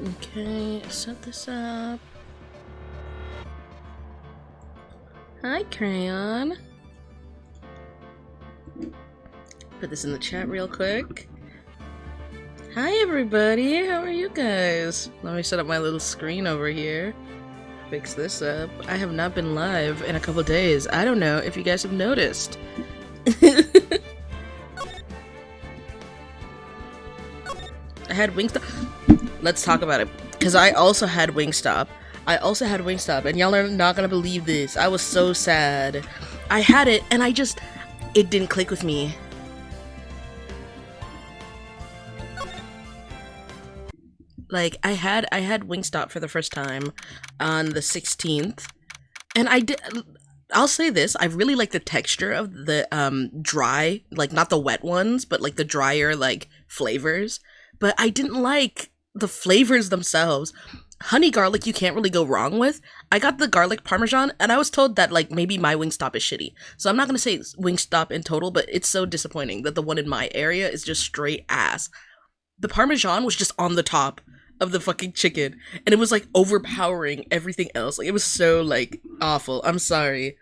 Okay, set this up. Hi, Crayon. Put this in the chat real quick. Hi, everybody. How are you guys? Let me set up my little screen over here. Fix this up. I have not been live in a couple days. I don't know if you guys have noticed. I had Wingstop. Let's talk about it. Because I also had Wingstop. And y'all are not gonna believe this. I was so sad. I had it, and it didn't click with me. Like, I had Wingstop for the first time on the 16th, and I'll say this, I really like the texture of the, dry, like, not the wet ones, but, like, the drier, like, flavors, but I didn't like the flavors themselves. Honey garlic you can't really go wrong with. I got the garlic parmesan, and I was told that, like, maybe my Wingstop is shitty. So I'm not gonna say Wingstop in total, but it's so disappointing that the one in my area is just straight ass. The parmesan was just on the top of the fucking chicken, and it was, like, overpowering everything else. Like, it was so, like, awful. I'm sorry.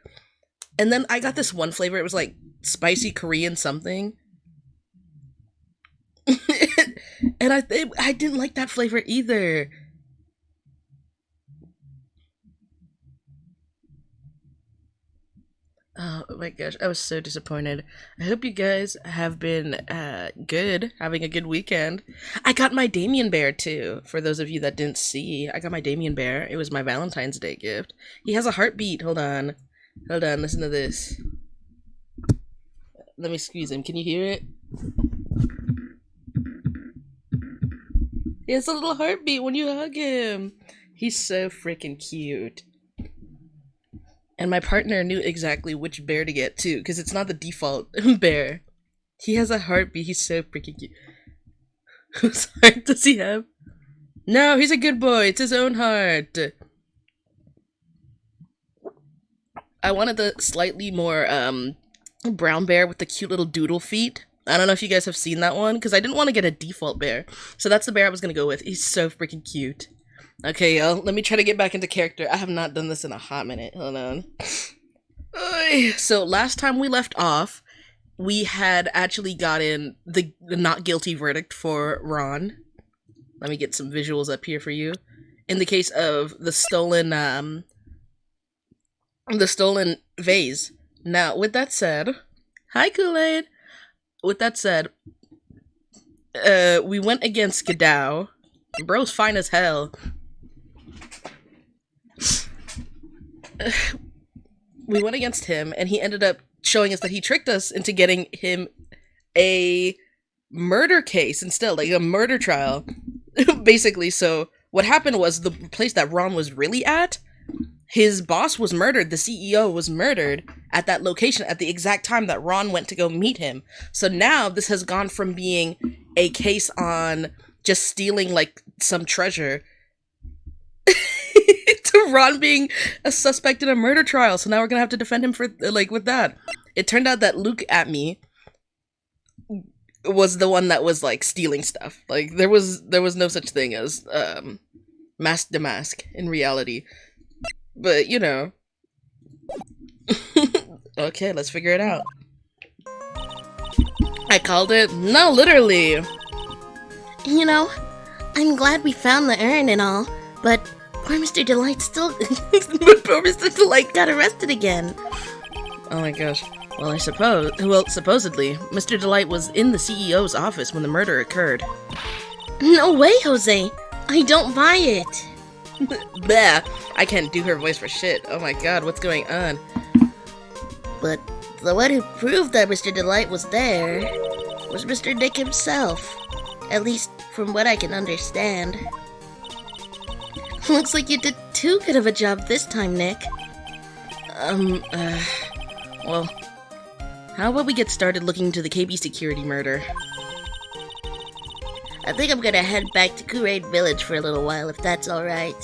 And then I got this one flavor, it was, like, spicy Korean something. And I didn't like that flavor either. Oh my gosh, I was so disappointed. I hope you guys have been good, having a good weekend. I got my Damien bear too, for those of you that didn't see. I got my Damien bear. It was my Valentine's Day gift. He has a heartbeat. Hold on, listen to this. Let me squeeze him. Can you hear it? He has a little heartbeat when you hug him. He's so freaking cute. And my partner knew exactly which bear to get too, because it's not the default bear. He has a heartbeat. He's so freaking cute. Whose heart does he have? No, he's a good boy. It's his own heart. I wanted the slightly more brown bear with the cute little doodle feet. I don't know if you guys have seen that one, because I didn't want to get a default bear. So that's the bear I was going to go with. He's so freaking cute. Okay, y'all, let me try to get back into character. I have not done this in a hot minute. Hold on. So last time we left off, we had actually gotten the not guilty verdict for Ron. Let me get some visuals up here for you. In the case of the stolen vase. Now, with that said, hi Kool-Aid. With that said, we went against Gadao. Bro's fine as hell. We went against him, and he ended up showing us that he tricked us into getting him a murder case instead, like a murder trial, basically. So what happened was the place that Ron was really at, his boss was murdered, the CEO was murdered at that location at the exact time that Ron went to go meet him. So now this has gone from being a case on just stealing, like, some treasure to Ron being a suspect in a murder trial. So now we're gonna have to defend him for, like, with that. It turned out that Luke at me was the one that was, like, stealing stuff. Like, there was no such thing as mask to mask in reality. But, you know. Okay, let's figure it out. I called it? No, literally. You know, I'm glad we found the urn and all, but poor Mr. Delight still But poor Mr. Delight got arrested again. Oh my gosh. Well, supposedly, Mr. Delight was in the CEO's office when the murder occurred. No way, Jose. I don't buy it. Bah, I can't do her voice for shit. Oh my god, what's going on? But the one who proved that Mr. Delight was there was Mr. Nick himself. At least from what I can understand. Looks like you did too good of a job this time, Nick. Well, how about we get started looking into the KB security murder? I think I'm gonna head back to Kool-Aid Village for a little while, if that's alright.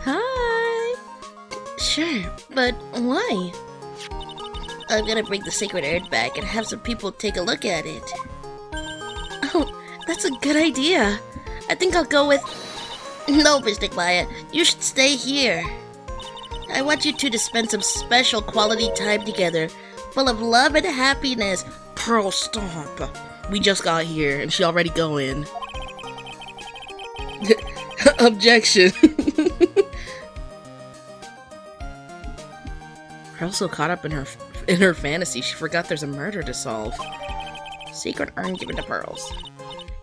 Hi! Sure, but why? I'm gonna bring the sacred urn back and have some people take a look at it. Oh, that's a good idea. I think I'll go with... No, Mr. Maya, you should stay here. I want you two to spend some special quality time together, full of love and happiness. Pearl, stop. We just got here and she already going. Objection. Pearl's so caught up in her fantasy, she forgot there's a murder to solve. Secret urn given to Pearls.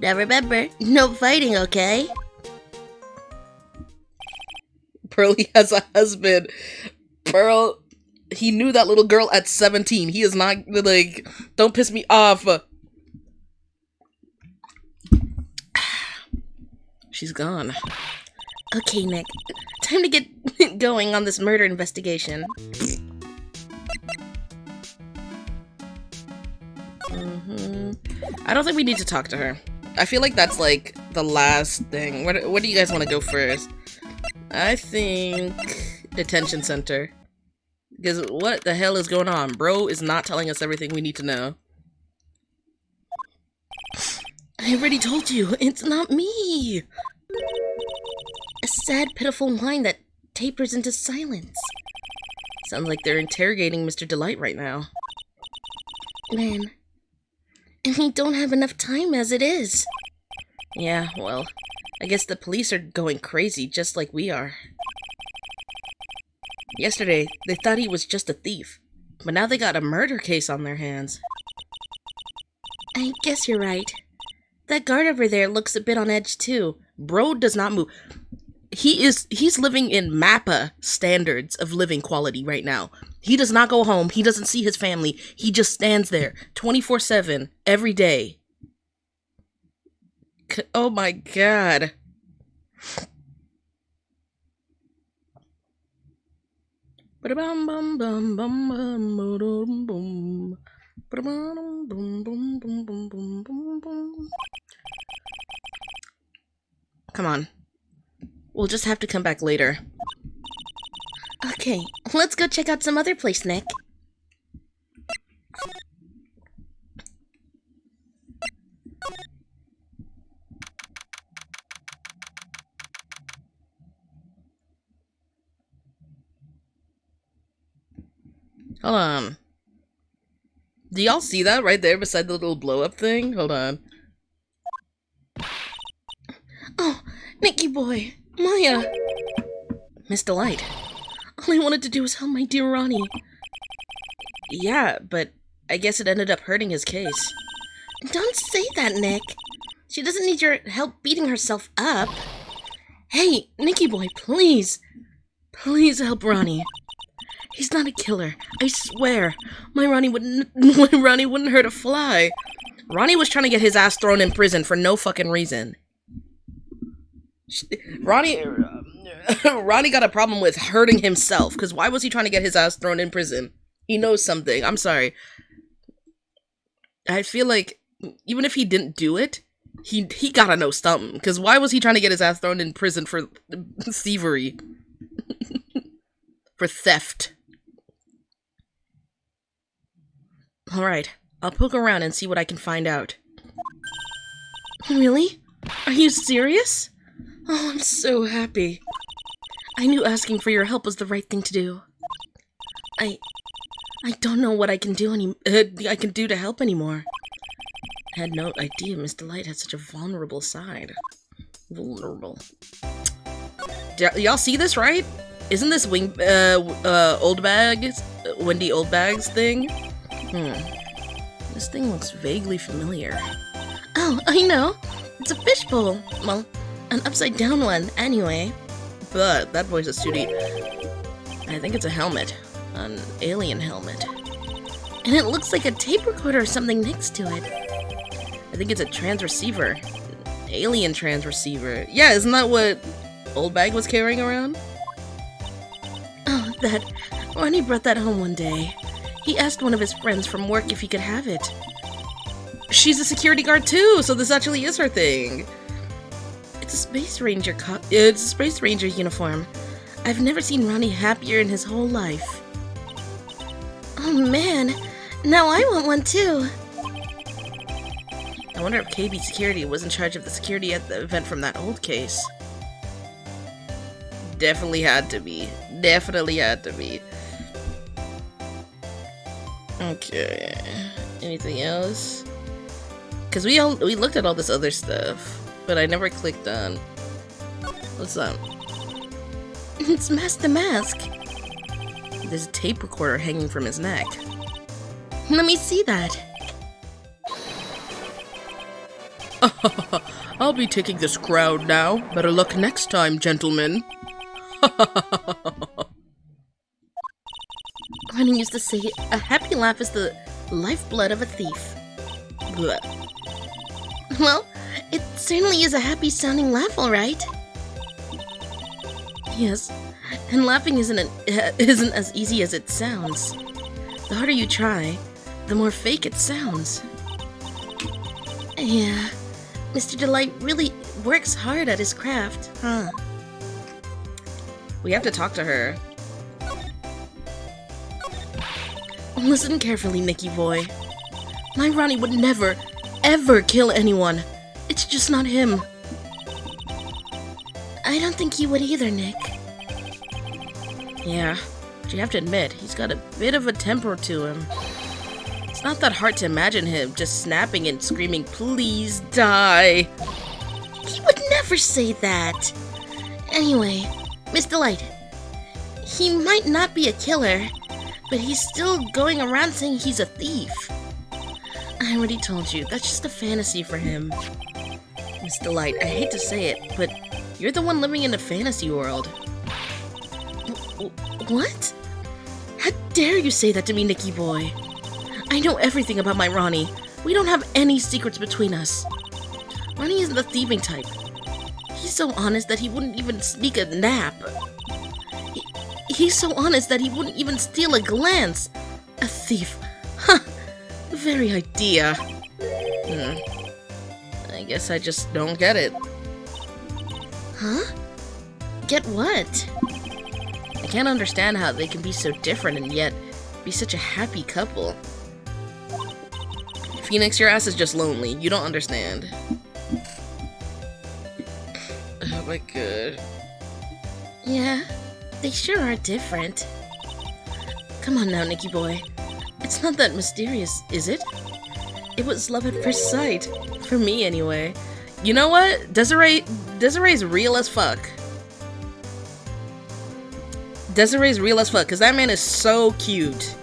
Now remember, no fighting, okay? Pearlie has a husband. Pearl, he knew that little girl at 17. He is not, like, don't piss me off. She's gone. Okay, Nick. Time to get going on this murder investigation. I don't think we need to talk to her. I feel like that's, like, the last thing. What do you guys want to go first? I think detention center. Because what the hell is going on? Bro is not telling us everything we need to know. I already told you, it's not me. A sad, pitiful whine that tapers into silence. Sounds like they're interrogating Mr. Delight right now. Man, and we don't have enough time as it is. Yeah, well, I guess the police are going crazy just like we are. Yesterday, they thought he was just a thief, but now they got a murder case on their hands. I guess you're right. That guard over there looks a bit on edge too. Bro does not move. He's living in MAPPA standards of living quality right now. He does not go home. He doesn't see his family. He just stands there 24/7 every day. Oh my god. Come on. We'll just have to come back later. Okay, let's go check out some other place, Nick. Hold on. Do y'all see that right there beside the little blow-up thing? Hold on. Oh, Nicky boy, Maya. Miss Delight. All I wanted to do was help my dear Ronnie. Yeah, but I guess it ended up hurting his case. Don't say that, Nick. She doesn't need your help beating herself up. Hey, Nicky boy, please. Please help Ronnie. He's not a killer, I swear. My Ronnie wouldn't hurt a fly. Ronnie was trying to get his ass thrown in prison for no fucking reason. Ronnie got a problem with hurting himself, because why was he trying to get his ass thrown in prison? He knows something. I'm sorry. I feel like even if he didn't do it, he gotta know something, because why was he trying to get his ass thrown in prison for thievery? For theft. Alright, I'll poke around and see what I can find out. Really? Are you serious? Oh, I'm so happy. I knew asking for your help was the right thing to do. I don't know what I can do to help anymore. I had no idea Miss Delight had such a vulnerable side. Vulnerable. Y'all see this, right? Isn't this Wendy Oldbag's thing? This thing looks vaguely familiar. Oh, I know. It's a fishbowl. Well, an upside down one, anyway. But that voice is Sudi. I think it's a helmet. An alien helmet. And it looks like a tape recorder or something next to it. I think it's a transreceiver. An alien transreceiver. Yeah, isn't that what Oldbag was carrying around? Oh, that. Ronnie brought that home one day. He asked one of his friends from work if he could have it. She's a security guard too, so this actually is her thing. It's a Space Ranger it's a Space Ranger uniform. I've never seen Ronnie happier in his whole life. Oh man, now I want one too. I wonder if KB Security was in charge of the security at the event from that old case. Definitely had to be. Definitely had to be. Okay. Anything else? Because we looked at all this other stuff, but I never clicked on. What's that? It's Mask the Mask. There's a tape recorder hanging from his neck. Let me see that. I'll be taking this crowd now. Better luck next time, gentlemen. Ronnie used to say, a happy laugh is the lifeblood of a thief. Blech. Well, it certainly is a happy sounding laugh, alright. Yes, and laughing isn't as easy as it sounds. The harder you try, the more fake it sounds. Yeah, Mr. Delight really works hard at his craft, huh? We have to talk to her. Listen carefully, Nicky boy. My Ronnie would never, ever kill anyone. It's just not him. I don't think he would either, Nick. Yeah, but you have to admit, he's got a bit of a temper to him. It's not that hard to imagine him just snapping and screaming, "Please die!" He would never say that. Anyway, Miss Delight, he might not be a killer, but he's still going around saying he's a thief. I already told you, that's just a fantasy for him. Miss Delight, I hate to say it, but you're the one living in a fantasy world. What? How dare you say that to me, Nicky boy? I know everything about my Ronnie. We don't have any secrets between us. Ronnie isn't the thieving type. He's so honest that he wouldn't even sneak a nap. He's so honest that he wouldn't even steal a glance. A thief. Huh. The very idea. I guess I just don't get it. Huh? Get what? I can't understand how they can be so different and yet be such a happy couple. Phoenix, your ass is just lonely. You don't understand. Oh my god. Yeah, they sure are different. Come on now, Nicky boy. It's not that mysterious, is it? It was love at first sight. For me, anyway. You know what? Desiree's real as fuck. Desiree's real as fuck, because that man is so cute.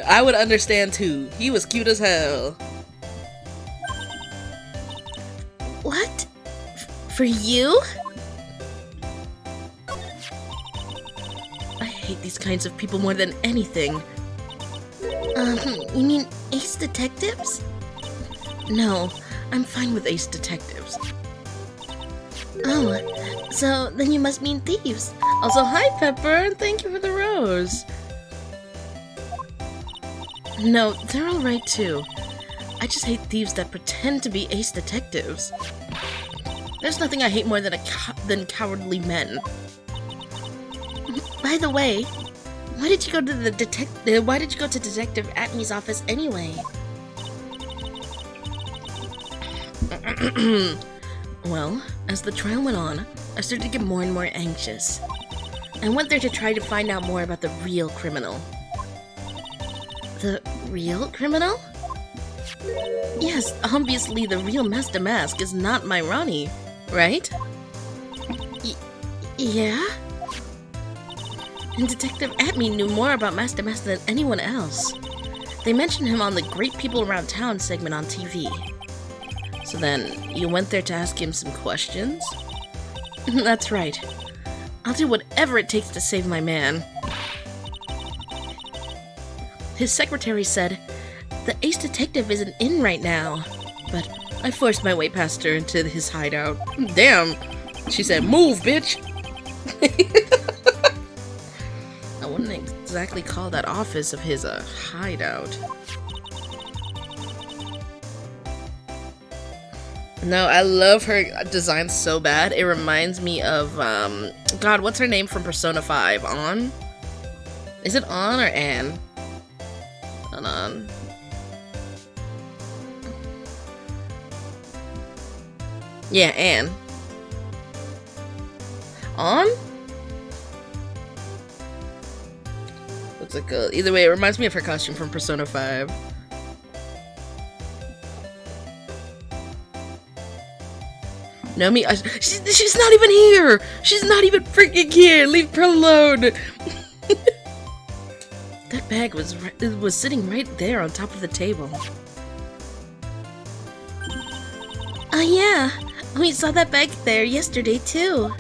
I would understand too. He was cute as hell. What? For you? I hate these kinds of people more than anything. You mean ace detectives? No, I'm fine with ace detectives. Oh, so then you must mean thieves. Also, hi Pepper, and thank you for the rose. No, they're alright too. I just hate thieves that pretend to be ace detectives. There's nothing I hate more than cowardly men. By the way, why did you go to why did you go to Detective Atmey's office anyway? Well, as the trial went on, I started to get more and more anxious. I went there to try to find out more about the real criminal. The real criminal? Yes, obviously the real Master Mask is not my Ronnie, right? Yeah? And Detective Atmey knew more about Master Mask than anyone else. They mentioned him on the Great People Around Town segment on TV. So then, you went there to ask him some questions? That's right. I'll do whatever it takes to save my man. His secretary said, the ace detective isn't in right now. But I forced my way past her into his hideout. Damn! She said, move, bitch! I wouldn't exactly call that office of his a hideout. No, I love her design so bad. It reminds me of, God, what's her name from Persona 5? On? Is it On or Anne? Hold on. Yeah, Anne. On? What's it called? Either way, it reminds me of her costume from Persona 5. Nomi, she's not even here! She's not even freaking here! Leave her alone! That bag was sitting right there on top of the table. Oh yeah, we saw that bag there yesterday too.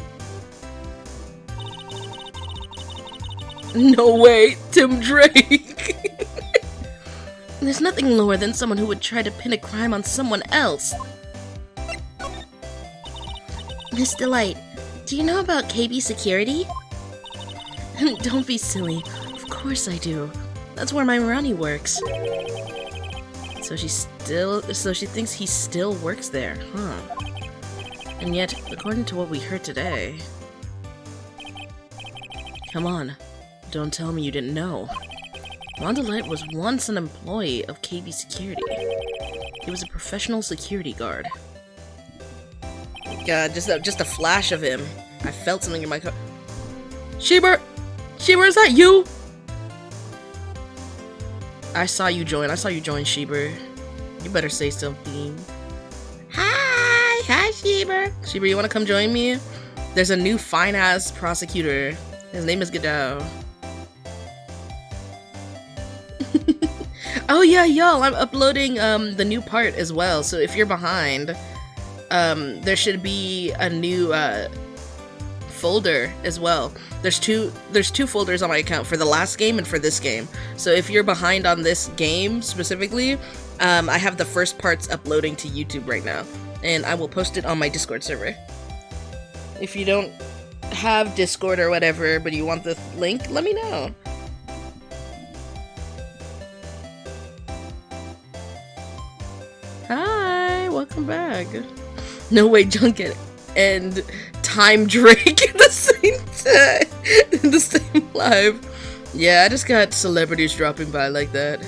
No way, Tim Drake! There's nothing lower than someone who would try to pin a crime on someone else. Miss Delight, do you know about KB Security? Don't be silly. Of course I do. That's where my Ronnie works. So she thinks he still works there, huh? And yet, according to what we heard today... Come on, don't tell me you didn't know. Ron Delight was once an employee of KB Security. He was a professional security guard. God, just a flash of him. I felt something in my car. Sheber! Sheber, is that you? I saw you join, Sheber. You better say something. Hi, Sheber. Sheber, you wanna come join me? There's a new fine-ass prosecutor. His name is Godot. Oh yeah, y'all, I'm uploading the new part as well, so if you're behind, there should be a new folder as well. There's two folders on my account for the last game and for this game. So if you're behind on this game specifically, I have the first parts uploading to YouTube right now, and I will post it on my Discord server. If you don't have Discord or whatever, but you want the link, let me know. Hi, welcome back. No way, Junket and Time Drake in the same time, in the same live. Yeah, I just got celebrities dropping by like that.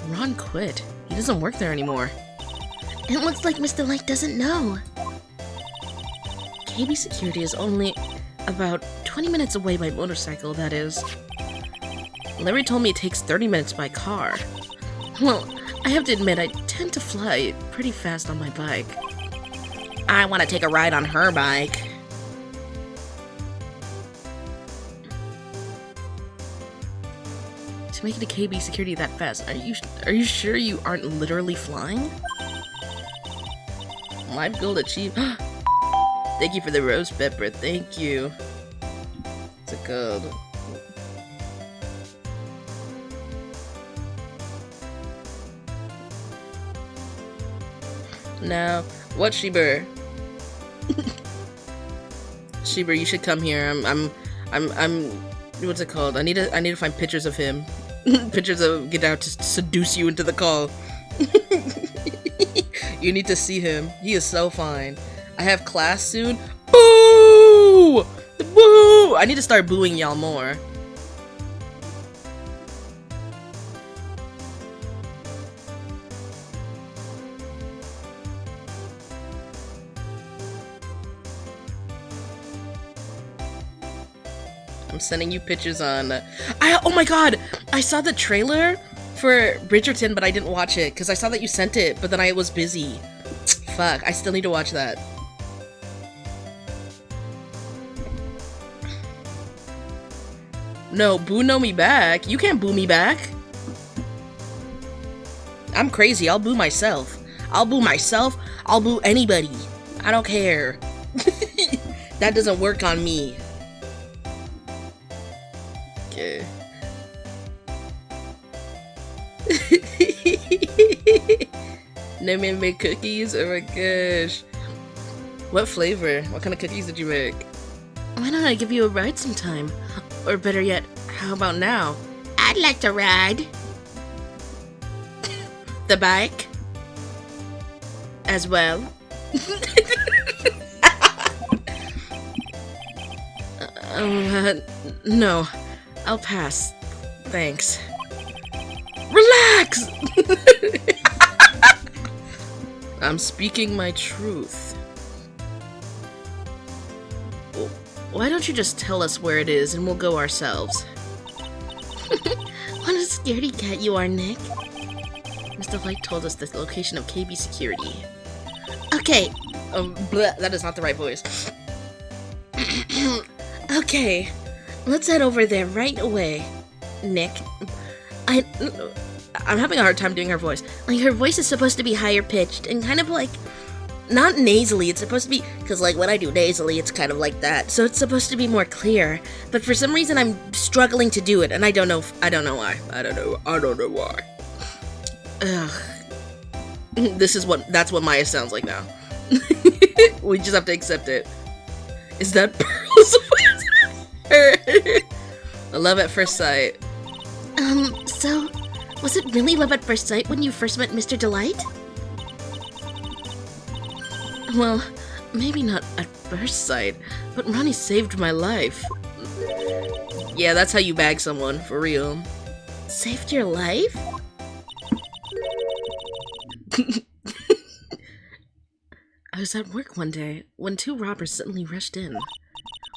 Ron quit. He doesn't work there anymore. It looks like Mr. Light doesn't know. KB Security is only about 20 minutes away by motorcycle, that is. Larry told me it takes 30 minutes by car. Well, I have to admit, I tend to fly pretty fast on my bike. I want to take a ride on her bike. To make it to KB Security that fast, are you sure you aren't literally flying? Live goal achieved. Thank you for the rose pepper. Thank you. It's a gold. Now, what, Sheber? Sheber, you should come here. I'm. What's it called? I need to find pictures of him. Pictures of get out to seduce you into the call. You need to see him. He is so fine. I have class soon. Boo! Boo! I need to start booing y'all more. I'm sending you pictures on... oh my god! I saw the trailer for Bridgerton, but I didn't watch it, because I saw that you sent it, but then I was busy. Fuck, I still need to watch that. No, boo no me back. You can't boo me back. I'm crazy, I'll boo myself. I'll boo myself, I'll boo anybody. I don't care. That doesn't work on me. Okay. No man make cookies? Oh my gosh. What flavor? What kind of cookies did you make? Why don't I give you a ride sometime? Or better yet, how about now? I'd like to ride. The bike? as well. No. I'll pass. Thanks. Relax! I'm speaking my truth. Why don't you just tell us where it is and we'll go ourselves? What a scaredy cat you are, Nick. Mr. Light told us the location of KB security. Okay. That is not the right voice. Okay. Let's head over there right away, Nick. I'm having a hard time doing her voice. Like, her voice is supposed to be higher pitched and kind of like, not nasally, it's supposed to be, because like when I do nasally, it's kind of like that, so it's supposed to be more clear, but for some reason I'm struggling to do it, and I don't know why. I don't know why. Ugh. That's what Maya sounds like now. We just have to accept it. Is that Pearl's voice? Love at first sight. So, was it really love at first sight when you first met Mr. Delight? Well, maybe not at first sight, but Ronnie saved my life. Yeah, that's how you bag someone, for real. Saved your life? I was at work one day when two robbers suddenly rushed in.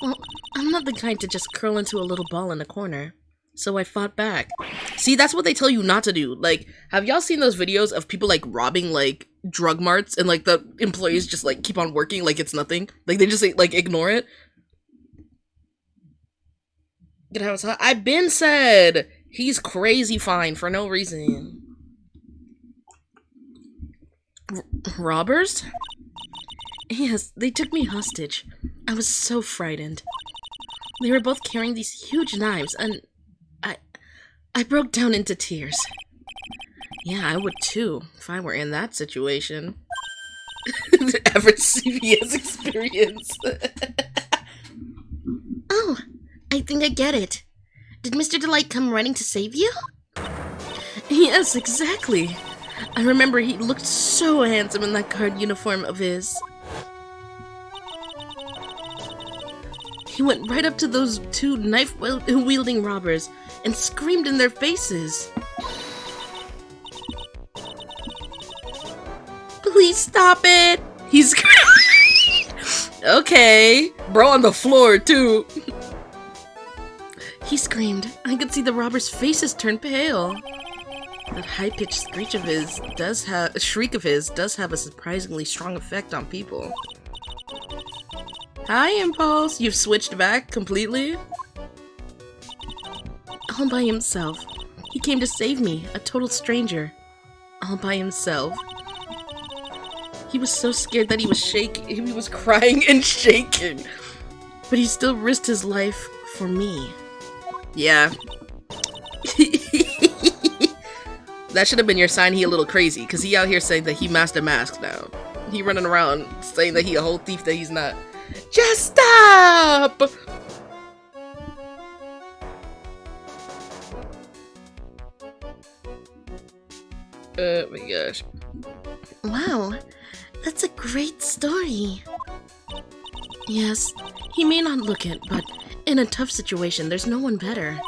Well, I'm not the kind to just curl into a little ball in a corner, so I fought back. See, that's what they tell you not to do. Like, have y'all seen those videos of people, like, robbing, like, drug marts and, like, the employees just, like, keep on working like it's nothing? Like, they just, like, ignore it? I've been said! He's crazy fine for no reason. Robbers? Yes, they took me hostage. I was so frightened. They were both carrying these huge knives, and I broke down into tears. Yeah, I would too, if I were in that situation. The average CVS experience. Oh, I think I get it. Did Mr. Delight come running to save you? Yes, exactly. I remember he looked so handsome in that guard uniform of his. He went right up to those two knife-wielding robbers and screamed in their faces. Please stop it! He's okay. Bro on the floor, too. He screamed. I could see the robbers' faces turn pale. That high-pitched shriek of his does have a surprisingly strong effect on people. Hi, Impulse. You've switched back completely? All by himself. He came to save me, a total stranger. All by himself. He was so scared that he was shaking. He was crying and shaking. But he still risked his life for me. Yeah. That should have been your sign he a little crazy, because he out here saying that he master masks now. He running around saying that he a whole thief that he's not. Just stop! Oh my gosh. Wow, that's a great story. Yes, he may not look it, but in a tough situation, there's no one better.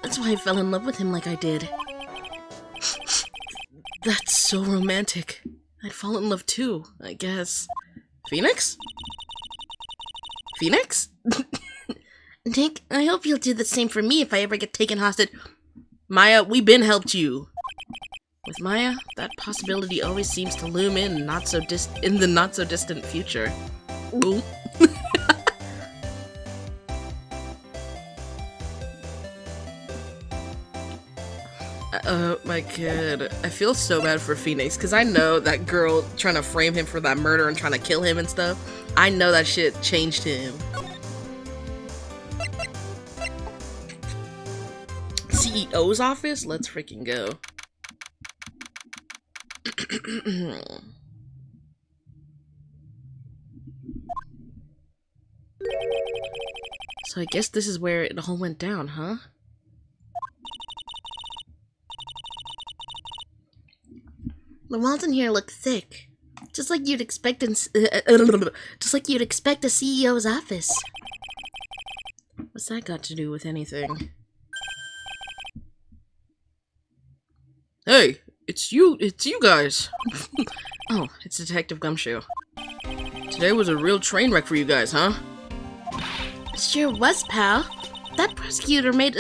That's why I fell in love with him like I did. That's so romantic. I'd fall in love too, I guess. Phoenix? Phoenix? Nick, I hope you'll do the same for me if I ever get taken hostage. Maya, we been helped you. With Maya, that possibility always seems to loom in the not so distant future. Boom. Oh my god. I feel so bad for Phoenix, because I know that girl trying to frame him for that murder and trying to kill him and stuff. I know that shit changed him. CEO's office? Let's freaking go. So I guess this is where it all went down, huh? The walls in here look thick. Just like you'd expect just like you'd expect a CEO's office. What's that got to do with anything? Hey, it's you guys. Oh, it's Detective Gumshoe. Today was a real train wreck for you guys, huh? Sure was, pal. That prosecutor made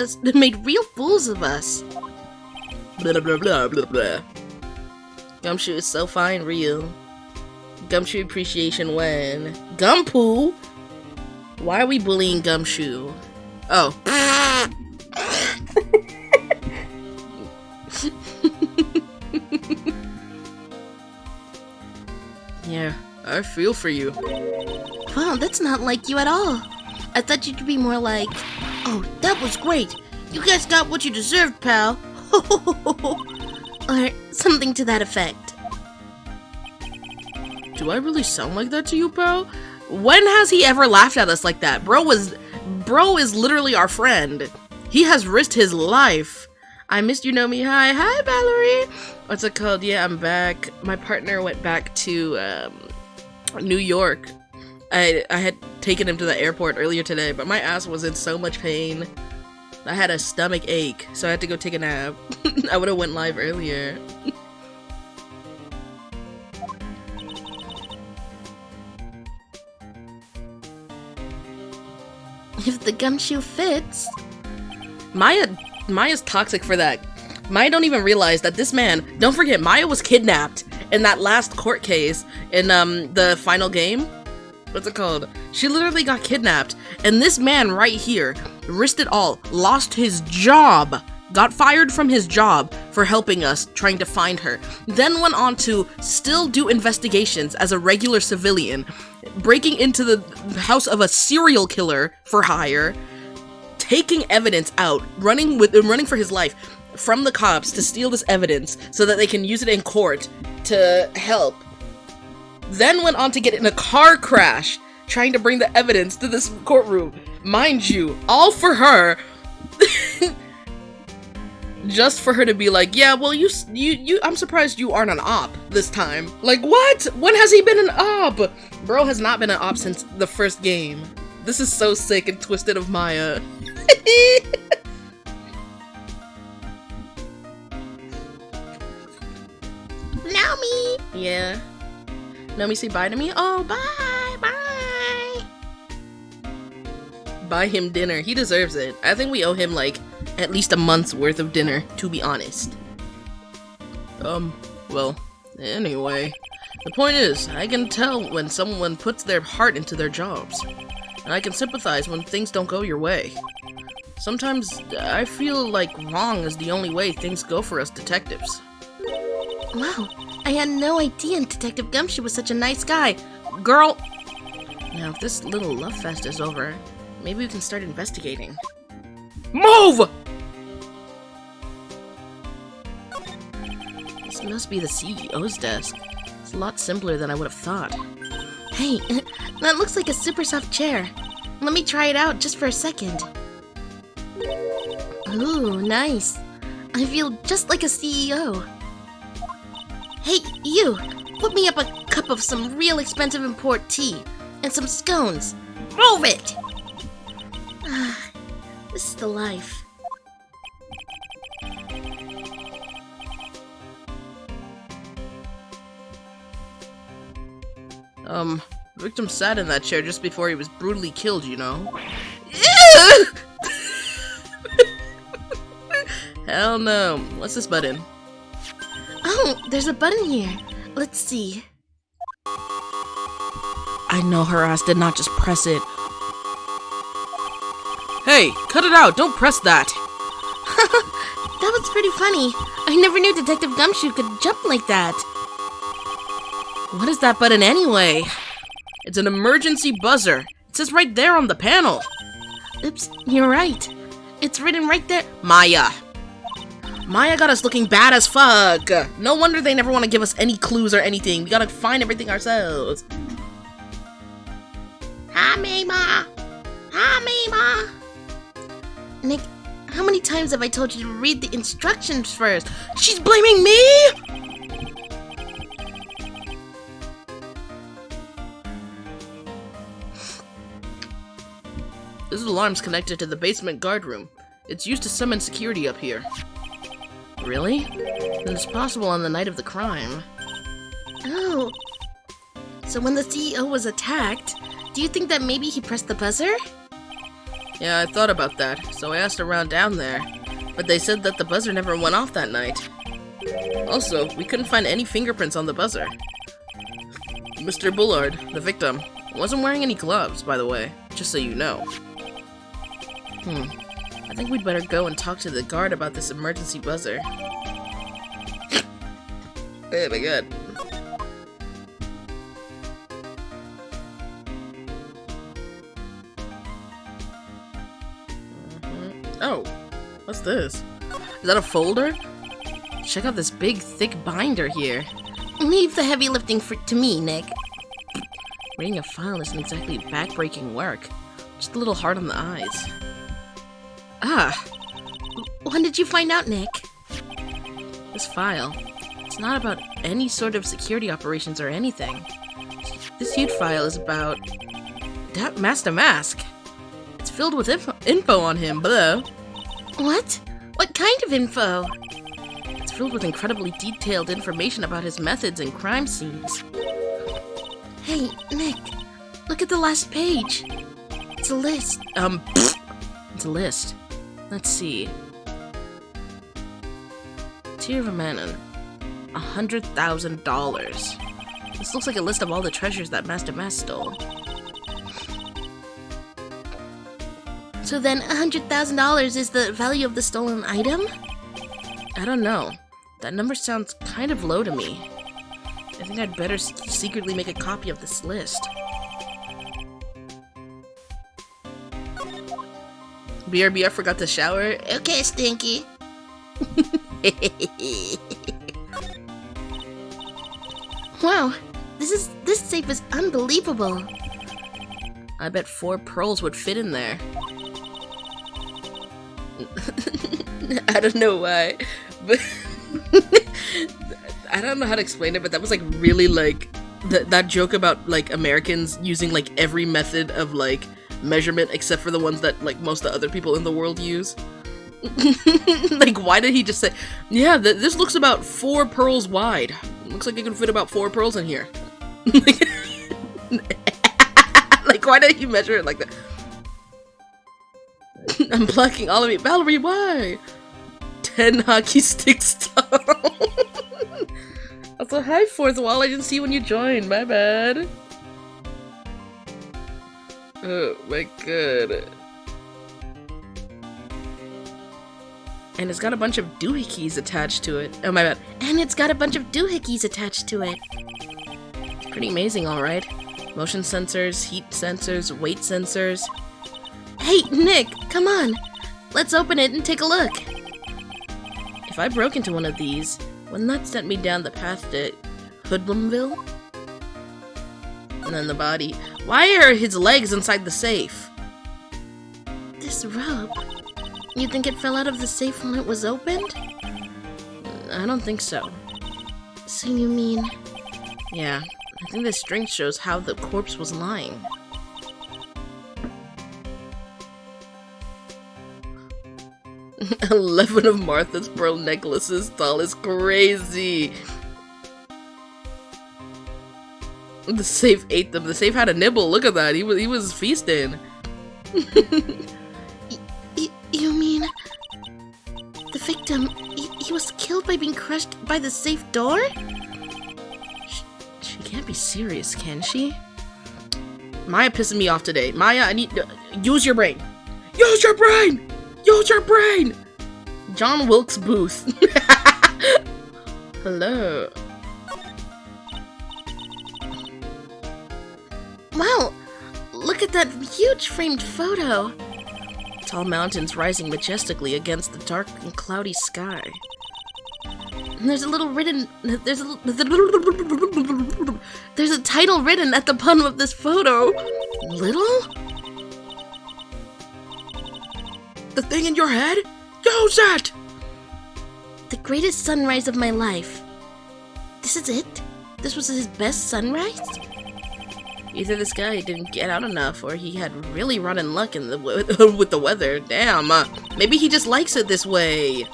real fools of us. Blah blah blah blah blah. Gumshoe is so fine, real. Gumshoe appreciation when Gumpoo. Why are we bullying Gumshoe? Oh. Yeah, I feel for you. Wow, that's not like you at all. I thought you'd be more like, oh, that was great. You guys got what you deserved, pal. Or something to that effect. Do I really sound like that to you, pal? When has he ever laughed at us like that? Bro is literally our friend. He has risked his life. I missed you, know me. Hi, Valerie. What's it called? Yeah, I'm back. My partner went back to New York. I had taken him to the airport earlier today, but my ass was in so much pain. I had a stomach ache, so I had to go take a nap. I would have went live earlier. If the gumshoe fits. Maya's toxic for that. Maya don't even realize that this man, don't forget, Maya was kidnapped in that last court case in the final game. What's it called? She literally got kidnapped, and this man right here risked it all, lost his job, got fired from his job for helping us trying to find her, then went on to still do investigations as a regular civilian, breaking into the house of a serial killer for hire, taking evidence out, running for his life from the cops to steal this evidence so that they can use it in court to help. Then went on to get in a car crash trying to bring the evidence to this courtroom. Mind you, all for her. Just for her to be like, yeah, well, you, I'm surprised you aren't an op this time. Like, what? When has he been an op? Bro has not been an op since the first game. This is so sick and twisted of Maya. Naomi! Yeah. Naomi, say bye to me? Oh, bye! Buy him dinner. He deserves it. I think we owe him, like, at least a month's worth of dinner, to be honest. Well, anyway. The point is, I can tell when someone puts their heart into their jobs. And I can sympathize when things don't go your way. Sometimes, I feel like wrong is the only way things go for us detectives. Wow, I had no idea Detective Gumshoe was such a nice guy. Girl! Now, if this little love fest is over, maybe we can start investigating. Move! This must be the CEO's desk. It's a lot simpler than I would have thought. Hey, that looks like a super soft chair. Let me try it out just for a second. Ooh, nice. I feel just like a CEO. Hey, you! Put me up a cup of some real expensive import tea and some scones. Move it! This is the life. Victim sat in that chair just before he was brutally killed, you know? Hell no. What's this button? Oh, there's a button here. Let's see. I know her ass did not just press it. Hey, cut it out! Don't press that! That was pretty funny. I never knew Detective Gumshoe could jump like that. What is that button anyway? It's an emergency buzzer. It says right there on the panel. Oops, you're right. It's written right there. Maya got us looking bad as fuck. No wonder they never want to give us any clues or anything. We gotta find everything ourselves. Hi, Mima. Hi, Mima. Nick, how many times have I told you to read the instructions first? She's blaming me? This alarm's connected to the basement guard room. It's used to summon security up here. Really? Then it's possible on the night of the crime. Oh. So when the CEO was attacked, do you think that maybe he pressed the buzzer? Yeah, I thought about that, so I asked around down there. But they said that the buzzer never went off that night. Also, we couldn't find any fingerprints on the buzzer. Mr. Bullard, the victim, wasn't wearing any gloves, by the way, just so you know. I think we'd better go and talk to the guard about this emergency buzzer. Oh my god. Oh, what's this? Is that a folder? Check out this big, thick binder here. Leave the heavy lifting to me, Nick. Reading a file isn't exactly backbreaking work. Just a little hard on the eyes. Ah! When did you find out, Nick? This file, it's not about any sort of security operations or anything. This huge file is about Master Mask. It's filled with info on him, blah. What? What kind of info? It's filled with incredibly detailed information about his methods and crime scenes. Hey, Nick, look at the last page. It's a list. It's a list. Let's see. Tear of a man and $100,000. This looks like a list of all the treasures that Master Mask stole. So then $100,000 is the value of the stolen item? I don't know. That number sounds kind of low to me. I think I'd better secretly make a copy of this list. BRB, I forgot to shower. Okay, Stinky. Wow, this safe is unbelievable. I bet 4 pearls would fit in there. I don't know why, but I don't know how to explain it, but that was like really like that joke about like Americans using like every method of like measurement except for the ones that like most of the other people in the world use. Like, why did he just say, yeah, this looks about 4 pearls wide. Looks like you can fit about 4 pearls in here. Like, why did he measure it like that? I'm blocking all of it. Valerie, why? 10 hockey sticks tall. Also, hi, Fourth Wall. I didn't see when you joined. My bad. Oh my god. And it's got a bunch of doohickeys attached to it. Oh my bad. And it's got a bunch of doohickeys attached to it. It's pretty amazing, alright. Motion sensors, heat sensors, weight sensors. Hey, Nick, come on. Let's open it and take a look. If I broke into one of these, wouldn't that send me down the path to Hoodlumville? And then the body. Why are his legs inside the safe? This rope. You think it fell out of the safe when it was opened? I don't think so. So you mean... Yeah, I think this string shows how the corpse was lying. "11 of Martha's pearl necklaces tall is crazy." The safe ate them. The safe had a nibble. Look at that. He was feasting. You mean... The victim, he was killed by being crushed by the safe door? She can't be serious, can she? Maya pissing me off today. Maya, I need to use your brain. Use your brain! Use your brain! John Wilkes Booth. Hello. Wow, look at that huge framed photo. Tall mountains rising majestically against the dark and cloudy sky. And there's a little written... There's a title written at the bottom of this photo. Little? The thing in your head? Use it! The greatest sunrise of my life. This is it? This was his best sunrise? Either this guy didn't get out enough, or he had really rotten luck in the with the weather. Damn. Maybe he just likes it this way.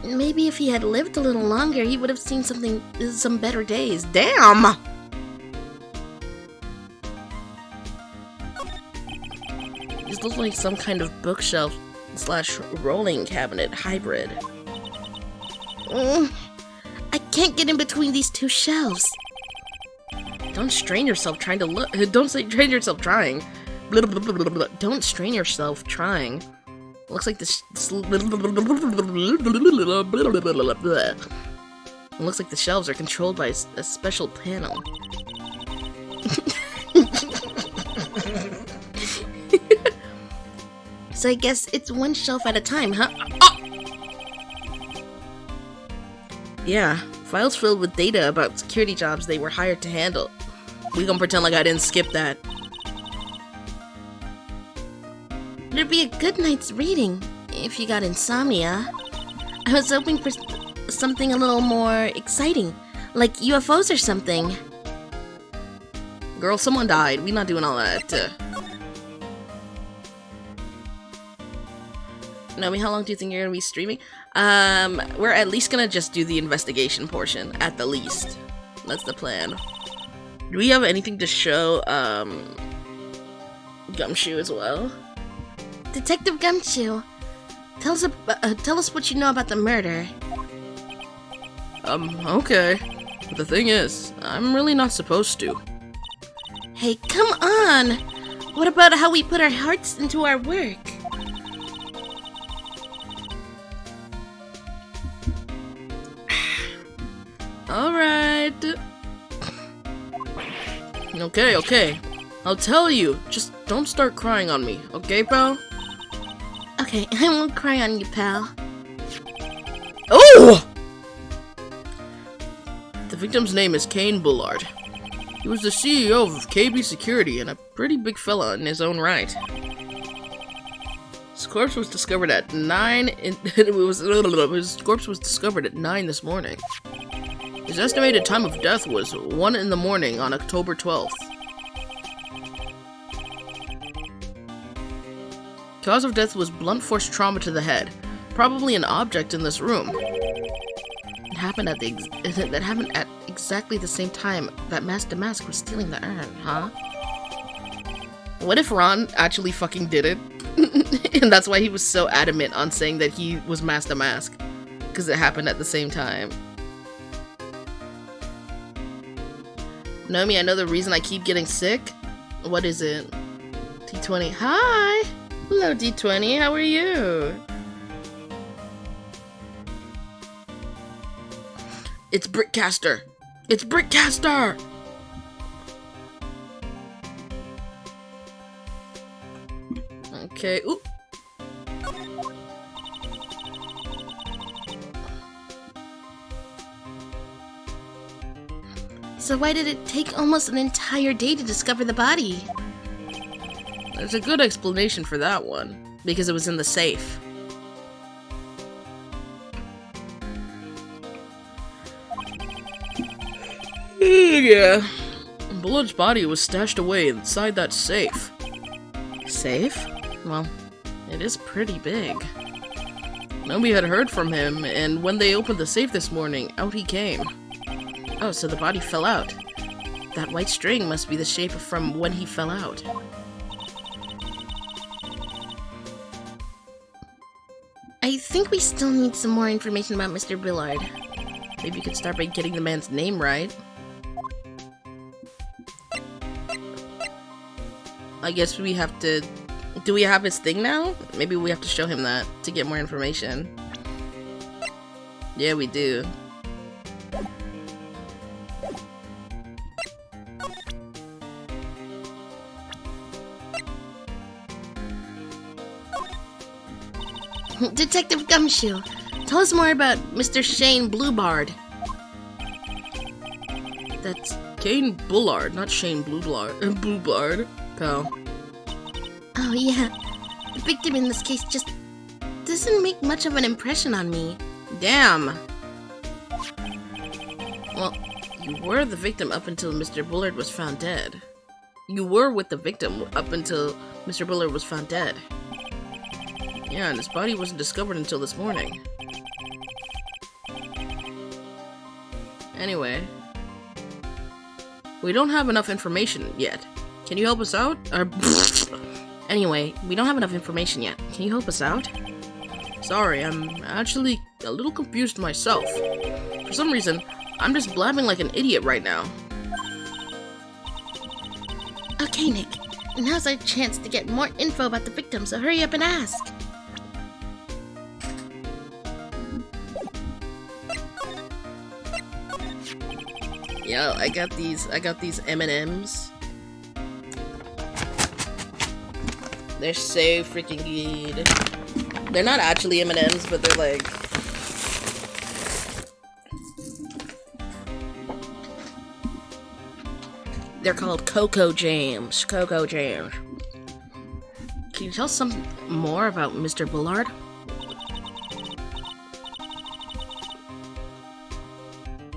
Maybe if he had lived a little longer, he would have seen some better days. Damn. This looks like some kind of bookshelf / rolling cabinet hybrid. I can't get in between these two shelves. Don't strain yourself trying to look. Don't strain yourself trying. Blah, blah, blah, blah, blah. Don't strain yourself trying. Looks like this. It looks like the shelves are controlled by a special panel. So I guess it's one shelf at a time, huh? Yeah, files filled with data about security jobs they were hired to handle. We gonna pretend like I didn't skip that. It'd be a good night's reading if you got insomnia. I was hoping for something a little more exciting, like UFOs or something. Girl, someone died. We not doing all that. Naomi, how long do you think you're gonna be streaming? We're at least gonna just do the investigation portion, at the least. That's the plan. Do we have anything to show, Gumshoe as well? Detective Gumshoe, tell us what you know about the murder. Okay. But the thing is, I'm really not supposed to. Hey, come on! What about how we put our hearts into our work? Alright. Okay. I'll tell you. Just don't start crying on me, okay, pal? Okay, I won't cry on you, pal. Oh! The victim's name is Kane Bullard. He was the CEO of KB Security and a pretty big fella in his own right. His corpse was discovered at 9. His corpse was discovered at 9 this morning. His estimated time of death was 1 in the morning on October 12th. Cause of death was blunt force trauma to the head, probably an object in this room. It happened at exactly the same time that Master Mask was stealing the urn, huh? What if Ron actually fucking did it? And that's why he was so adamant on saying that he was Master Mask, because it happened at the same time. Naomi, I know the reason I keep getting sick. What is it? D20. Hi! Hello, D20. How are you? It's Brickcaster! It's Brickcaster! Okay. Ooh. So why did it take almost an entire day to discover the body? There's a good explanation for that one. Because it was in the safe. Yeah. Bullard's body was stashed away inside that safe. Safe? Well, it is pretty big. Nobody had heard from him, and when they opened the safe this morning, out he came. Oh, so the body fell out. That white string must be the shape from when he fell out. I think we still need some more information about Mr. Bullard. Maybe you could start by getting the man's name right. I guess we have to... Do we have his thing now? Maybe we have to show him that to get more information. Yeah, we do. Detective Gumshoe, tell us more about Mr. Shane Bluebard. That's Kane Bullard, not Shane Bluebard, pal. Oh yeah, the victim in this case just doesn't make much of an impression on me. Damn. You were the victim up until Mr. Bullard was found dead. You were with the victim up until Mr. Bullard was found dead. Yeah, and his body wasn't discovered until this morning. Anyway, we don't have enough information yet. Can you help us out? Anyway, we don't have enough information yet. Can you help us out? Sorry, I'm actually a little confused myself. For some reason, I'm just blabbing like an idiot right now. Okay, Nick. Now's our chance to get more info about the victim, so hurry up and ask. Yeah, I got these M&Ms. They're so freaking good. They're not actually M&Ms, but they're like... They're called Cocoa Jams. Cocoa Jams. Can you tell us some more about Mr. Bullard?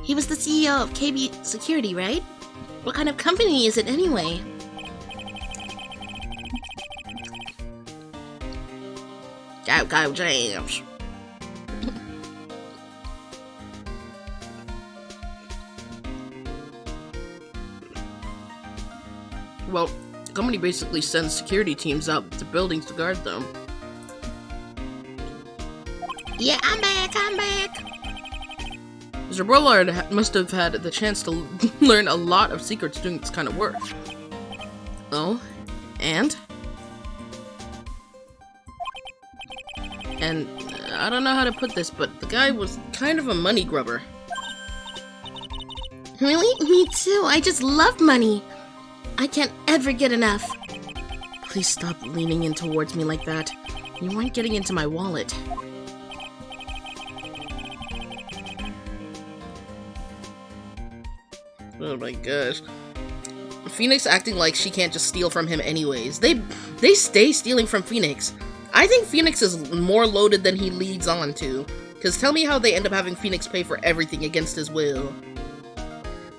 He was the CEO of KB Security, right? What kind of company is it anyway? Cocoa Jams. Well, the company basically sends security teams out to buildings to guard them. Yeah, I'm back. Mr. Bullard must have had the chance to learn a lot of secrets doing this kind of work. Oh, and? And I don't know how to put this, but the guy was kind of a money grubber. Really? Me too. I just love money. I can't ever get enough. Please stop leaning in towards me like that. You aren't getting into my wallet. Oh my gosh. Phoenix acting like she can't just steal from him anyways. They stay stealing from Phoenix. I think Phoenix is more loaded than he leads on to. Because tell me how they end up having Phoenix pay for everything against his will.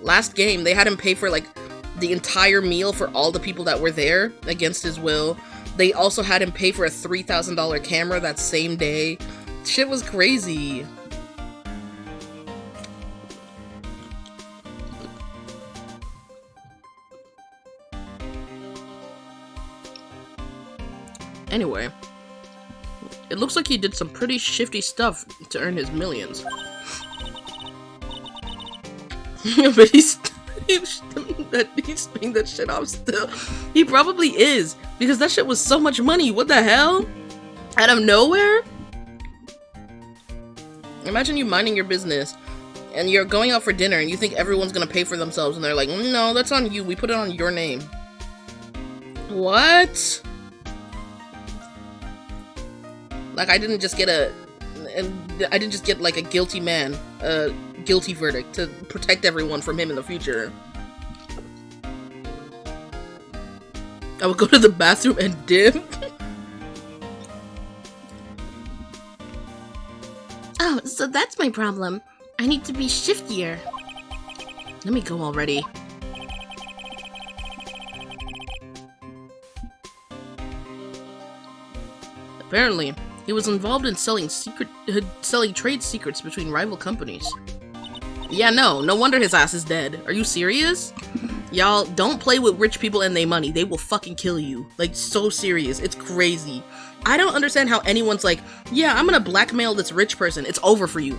Last game, they had him pay for like the entire meal for all the people that were there against his will. They also had him pay for a $3,000 camera that same day. Shit was crazy. Anyway, it looks like he did some pretty shifty stuff to earn his millions. But he's paying that shit off still. He probably is, because that shit was so much money. What the hell? Out of nowhere? Imagine you minding your business and you're going out for dinner and you think everyone's gonna pay for themselves and they're like, no, that's on you. We put it on your name. What? Like, I didn't just get like a guilty man, a guilty verdict to protect everyone from him in the future. I would go to the bathroom and dip. Oh, so that's my problem. I need to be shiftier. Let me go already. Apparently, he was involved in selling trade secrets between rival companies. Yeah, no wonder his ass is dead. Are you serious? Y'all, don't play with rich people and their money. They will fucking kill you. Like, so serious. It's crazy. I don't understand how anyone's like, yeah, I'm gonna blackmail this rich person. It's over for you.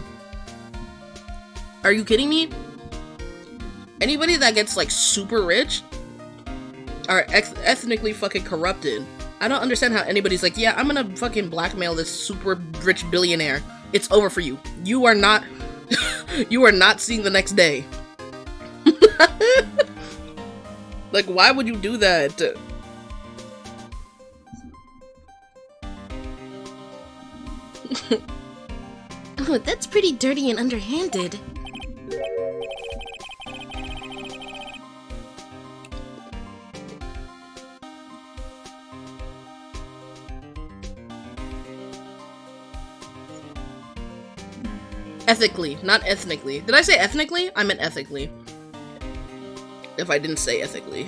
Are you kidding me? Anybody that gets, like, super rich are ethnically fucking corrupted. I don't understand how anybody's like, yeah, I'm gonna fucking blackmail this super rich billionaire. It's over for you. You are not you are not seeing the next day. Like, why would you do that? Oh, that's pretty dirty and underhanded. Ethically, not ethnically. Did I say ethnically? I meant ethically. If I didn't say ethically.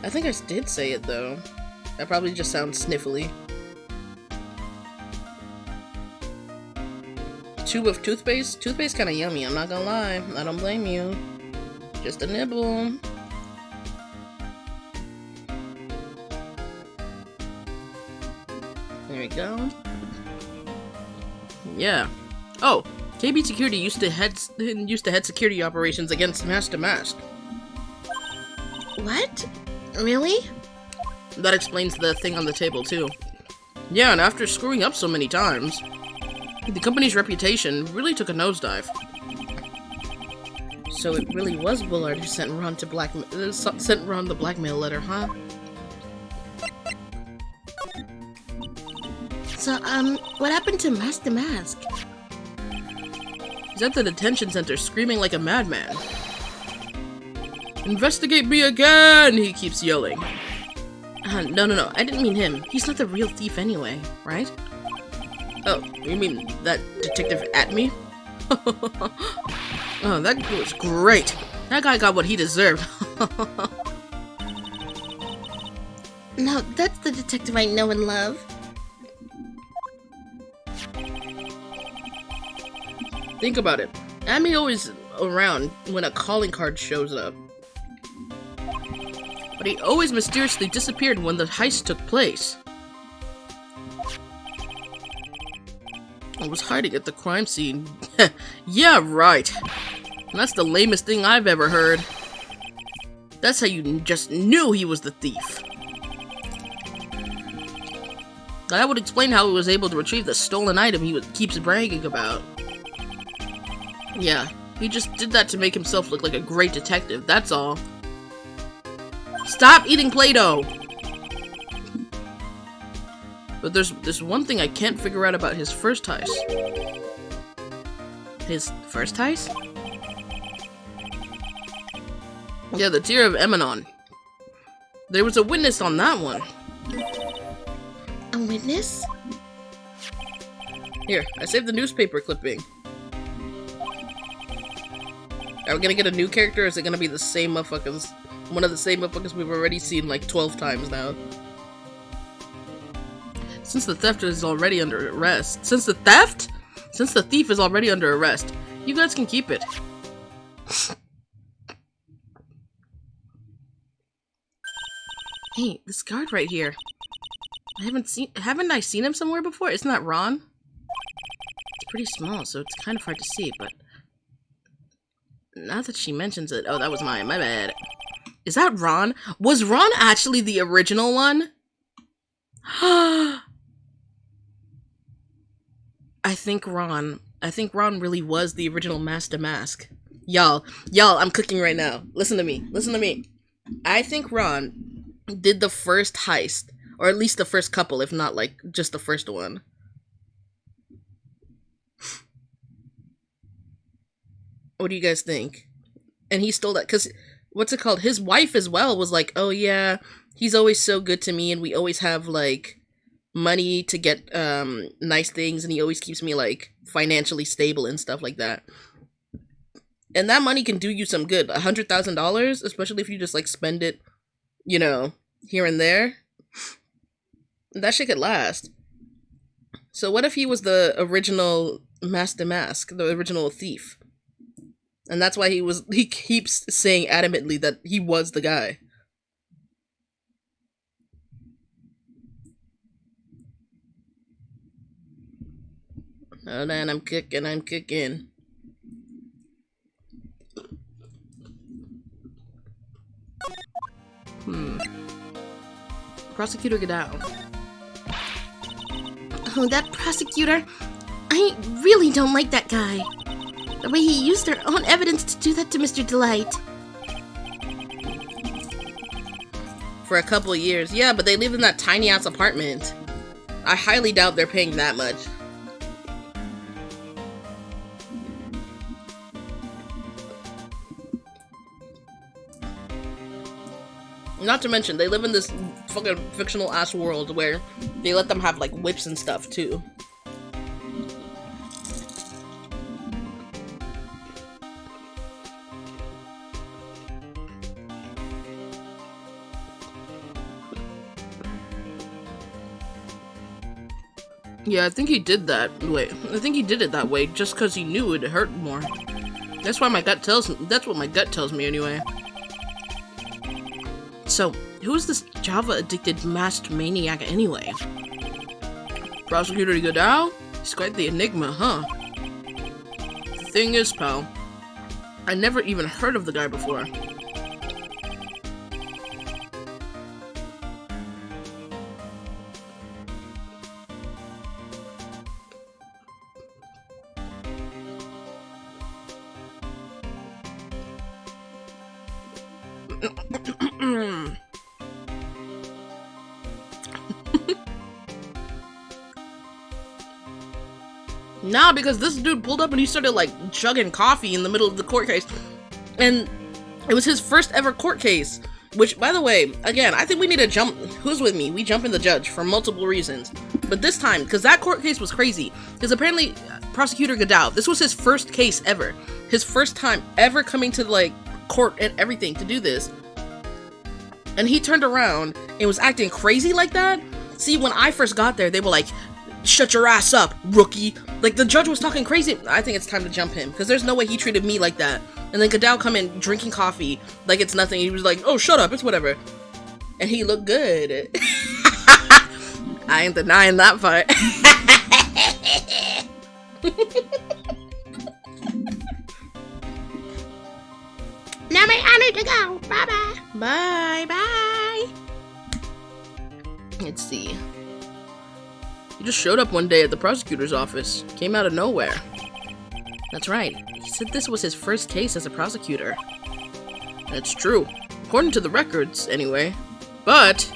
I think I did say it though. That probably just sounds sniffly. Tube of toothpaste? Toothpaste kinda yummy, I'm not gonna lie. I don't blame you. Just a nibble. There we go. Yeah. Oh, KB Security used to head security operations against Master Mask. What? Really? That explains the thing on the table too. Yeah, and after screwing up so many times, the company's reputation really took a nosedive. So it really was Bullard who sent Ron the blackmail letter, huh? So, what happened to Master Mask? He's at the detention center screaming like a madman. Investigate me again! He keeps yelling. No, I didn't mean him. He's not the real thief anyway, right? Oh, you mean that detective at me? Oh, that was great. That guy got what he deserved. No, that's the detective I know and love. Think about it. Amy always around when a calling card shows up. But he always mysteriously disappeared when the heist took place. I was hiding at the crime scene. Yeah, right. And that's the lamest thing I've ever heard. That's how you just knew he was the thief. That would explain how he was able to retrieve the stolen item he keeps bragging about. Yeah, he just did that to make himself look like a great detective, that's all. Stop eating Play-Doh! But there's one thing I can't figure out about his first heist. His first heist? Yeah, the Tear of Emanon. There was a witness on that one. A witness? Here, I saved the newspaper clipping. Are we gonna get a new character, or is it gonna be the same motherfuckers? One of the same motherfuckers we've already seen like 12 times now. Since the theft is already under arrest. Since the thief is already under arrest, you guys can keep it. Hey, this guard right here. Haven't I seen him somewhere before? Isn't that Ron? It's pretty small, so it's kind of hard to see, but now that she mentions it, oh, that was mine, my bad. Is that Ron? Was Ron actually the original one? I think Ron really was the original Master Mask. Y'all, I'm cooking right now. Listen to me. I think Ron did the first heist, or at least the first couple, if not like just the first one. What do you guys think? And he stole that because, what's it called? His wife as well was like, oh yeah, he's always so good to me and we always have like money to get nice things and he always keeps me like financially stable and stuff like that. And that money can do you some good. $100,000, especially if you just like spend it, you know, here and there. That shit could last. So what if he was the original Master Mask, the original thief? And that's why he keeps saying adamantly that he was the guy. Oh man, I'm cooking. Prosecutor, get down. Oh, that prosecutor. I really don't like that guy. The way he used their own evidence to do that to Mr. Delight. For a couple of years. Yeah, but they live in that tiny ass apartment. I highly doubt they're paying that much. Not to mention, they live in this fucking fictional ass world where they let them have like whips and stuff too. Yeah, I think he did that way. I think he did it that way just because he knew it'd hurt more. That's why my gut tells me. That's what my gut tells me anyway. So, who is this Java-addicted masked maniac anyway? Prosecutor Godao? He's quite the enigma, huh? The thing is, pal, I never even heard of the guy before. Nah, because this dude pulled up and he started like chugging coffee in the middle of the court case. And it was his first ever court case. Which, by the way, again, I think we need to jump. Who's with me? We jump in the judge for multiple reasons. But this time, because that court case was crazy. Because apparently, Prosecutor Godao, this was his first case ever. His first time ever coming to like court and everything to do this. And he turned around and was acting crazy like that. See, when I first got there, they were like, shut your ass up, rookie. Like, the judge was talking crazy. I think it's time to jump him, because there's no way he treated me like that. And then Godao come in drinking coffee like it's nothing. He was like, oh, shut up, it's whatever. And he looked good. I ain't denying that part. Now I need to go. Bye-bye. Bye-bye. Let's see. He just showed up one day at the prosecutor's office. Came out of nowhere. That's right. He said this was his first case as a prosecutor. That's true. According to the records, anyway. But,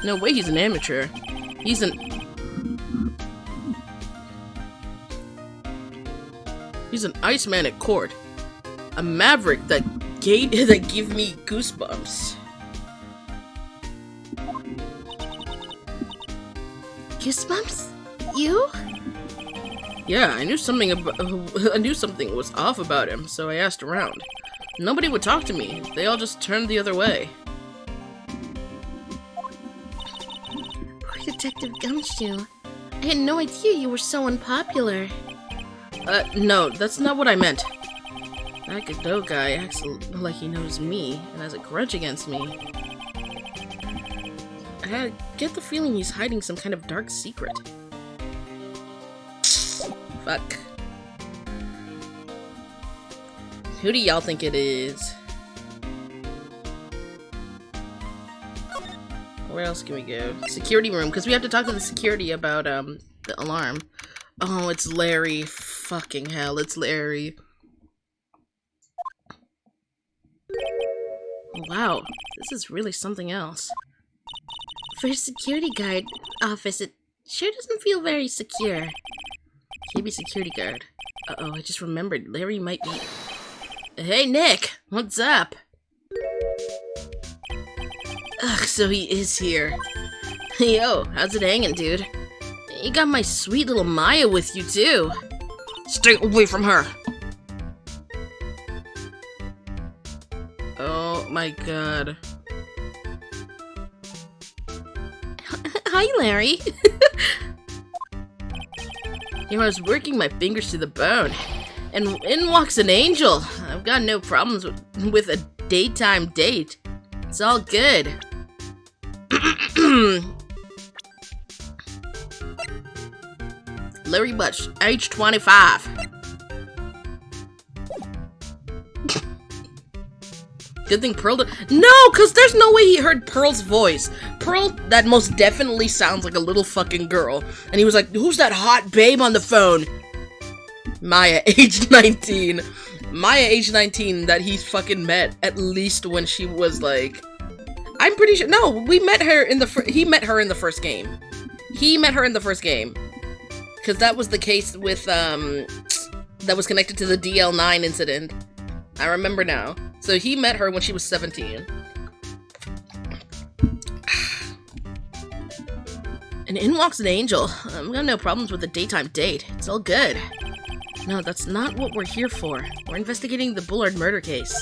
no way he's an amateur. He's an Iceman at court. A maverick that give me goosebumps. Goosebumps? You? Yeah, I knew something was off about him, so I asked around. Nobody would talk to me. They all just turned the other way. Poor Detective Gumshoe. I had no idea you were so unpopular. No, that's not what I meant. That Godot guy acts like he knows me and has a grudge against me. I get the feeling he's hiding some kind of dark secret. Fuck. Who do y'all think it is? Where else can we go? Security room, because we have to talk to the security about, the alarm. Oh, it's Larry. Fucking hell, it's Larry. Wow, this is really something else. For a security guard office, it sure doesn't feel very secure. KB security guard. Uh-oh, I just remembered. Larry might be... Hey, Nick! What's up? Ugh, so he is here. Yo, how's it hanging, dude? You got my sweet little Maya with you, too. Stay away from her! Oh my god. Hi, Larry. You know, I was working my fingers to the bone, and in walks an angel. I've got no problems with a daytime date. It's all good. Larry Butch, age 25. Good thing Pearl No, because there's no way he heard Pearl's voice. Pearl, that most definitely sounds like a little fucking girl. And he was like, who's that hot babe on the phone? Maya, age 19. Maya, age 19, that he fucking met at least when she was like... I'm pretty sure... No, we met her in the... He met her in the first game. He met her in the first game. Because that was the case with, that was connected to the DL9 incident. I remember now. So he met her when she was 17. And in walks an angel. I've got no problems with a daytime date. It's all good. No, that's not what we're here for. We're investigating the Bullard murder case.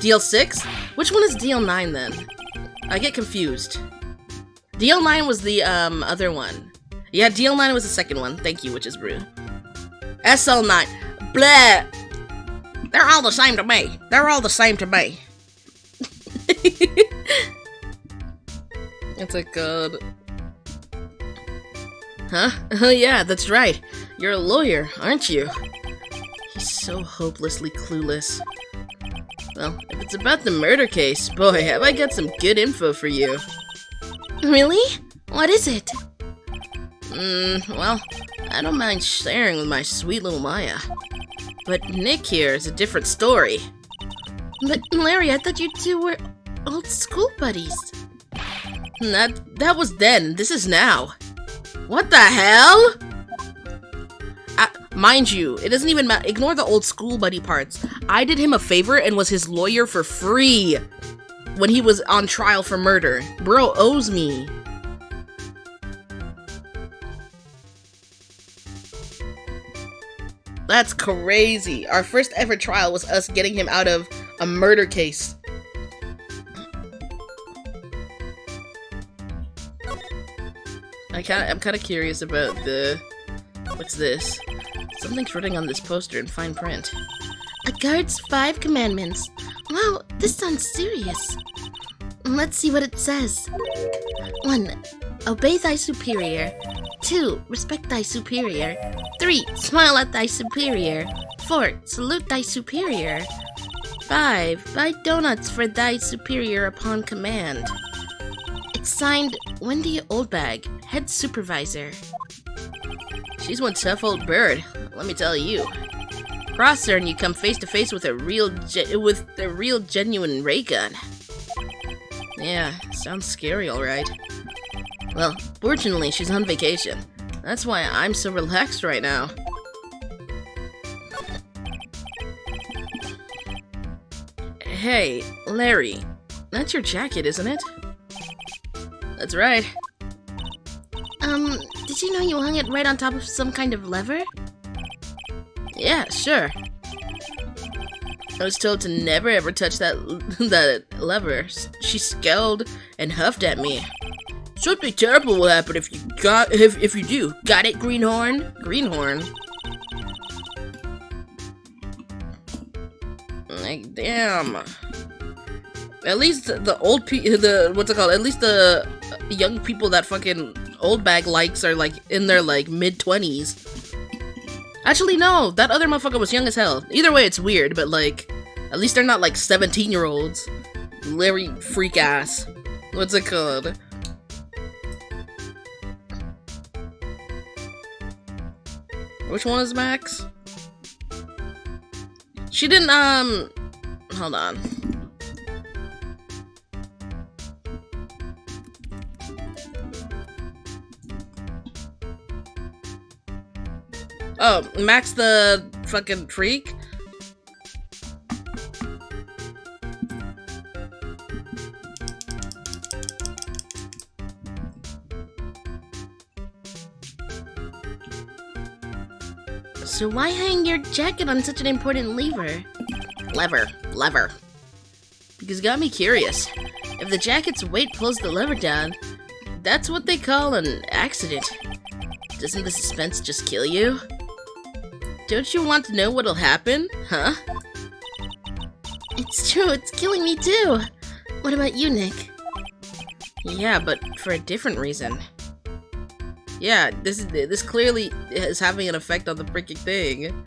DL6? Which one is DL9 then? I get confused. DL9 was the, other one. Yeah, DL9 was the second one. Thank you, Witch's Brew. SL9. Bleh. They're all the same to me. They're all the same to me. It's a god. Huh? Oh yeah, that's right. You're a lawyer, aren't you? He's so hopelessly clueless. Well, if it's about the murder case, boy, have I got some good info for you. Really? What is it? Well, I don't mind sharing with my sweet little Maya. But Nick here is a different story. But Larry, I thought you two were old school buddies. That was then. This is now. What the hell? Mind you, it doesn't even matter. Ignore the old school buddy parts. I did him a favor and was his lawyer for free when he was on trial for murder. Bro owes me. That's crazy. Our first ever trial was us getting him out of a murder case. I'm kind of curious about the... What's this? Something's written on this poster in fine print. A guard's 5 commandments. Wow, this sounds serious. Let's see what it says. 1. Obey thy superior. 2. Respect thy superior. 3. Smile at thy superior. 4. Salute thy superior. 5. Buy donuts for thy superior upon command. It's signed Wendy Oldbag, head supervisor. She's one tough old bird, let me tell you. Cross her and you come face to face with a real genuine ray gun. Yeah, sounds scary, alright. Well, fortunately, she's on vacation. That's why I'm so relaxed right now. Hey, Larry, that's your jacket, isn't it? That's right. Did you know you hung it right on top of some kind of lever? Yeah, sure. I was told to never ever touch that lever. She scowled and huffed at me. Something terrible will happen if you do. Got it, Greenhorn? Greenhorn. Like, damn. At least the old what's it called? At least the young people that fucking Oldbag likes are like in their like mid-20s. Actually, no, that other motherfucker was young as hell. Either way, it's weird, but like, at least they're not like 17-year-olds. Larry freak ass. What's it called? Which one is Max? She didn't, hold on. Oh, Max the fucking freak? So why hang your jacket on such an important lever? Lever. Because it got me curious. If the jacket's weight pulls the lever down, that's what they call an accident. Doesn't the suspense just kill you? Don't you want to know what'll happen? Huh? It's true, it's killing me too. What about you, Nick? Yeah, but for a different reason. Yeah, this clearly is having an effect on the freaking thing.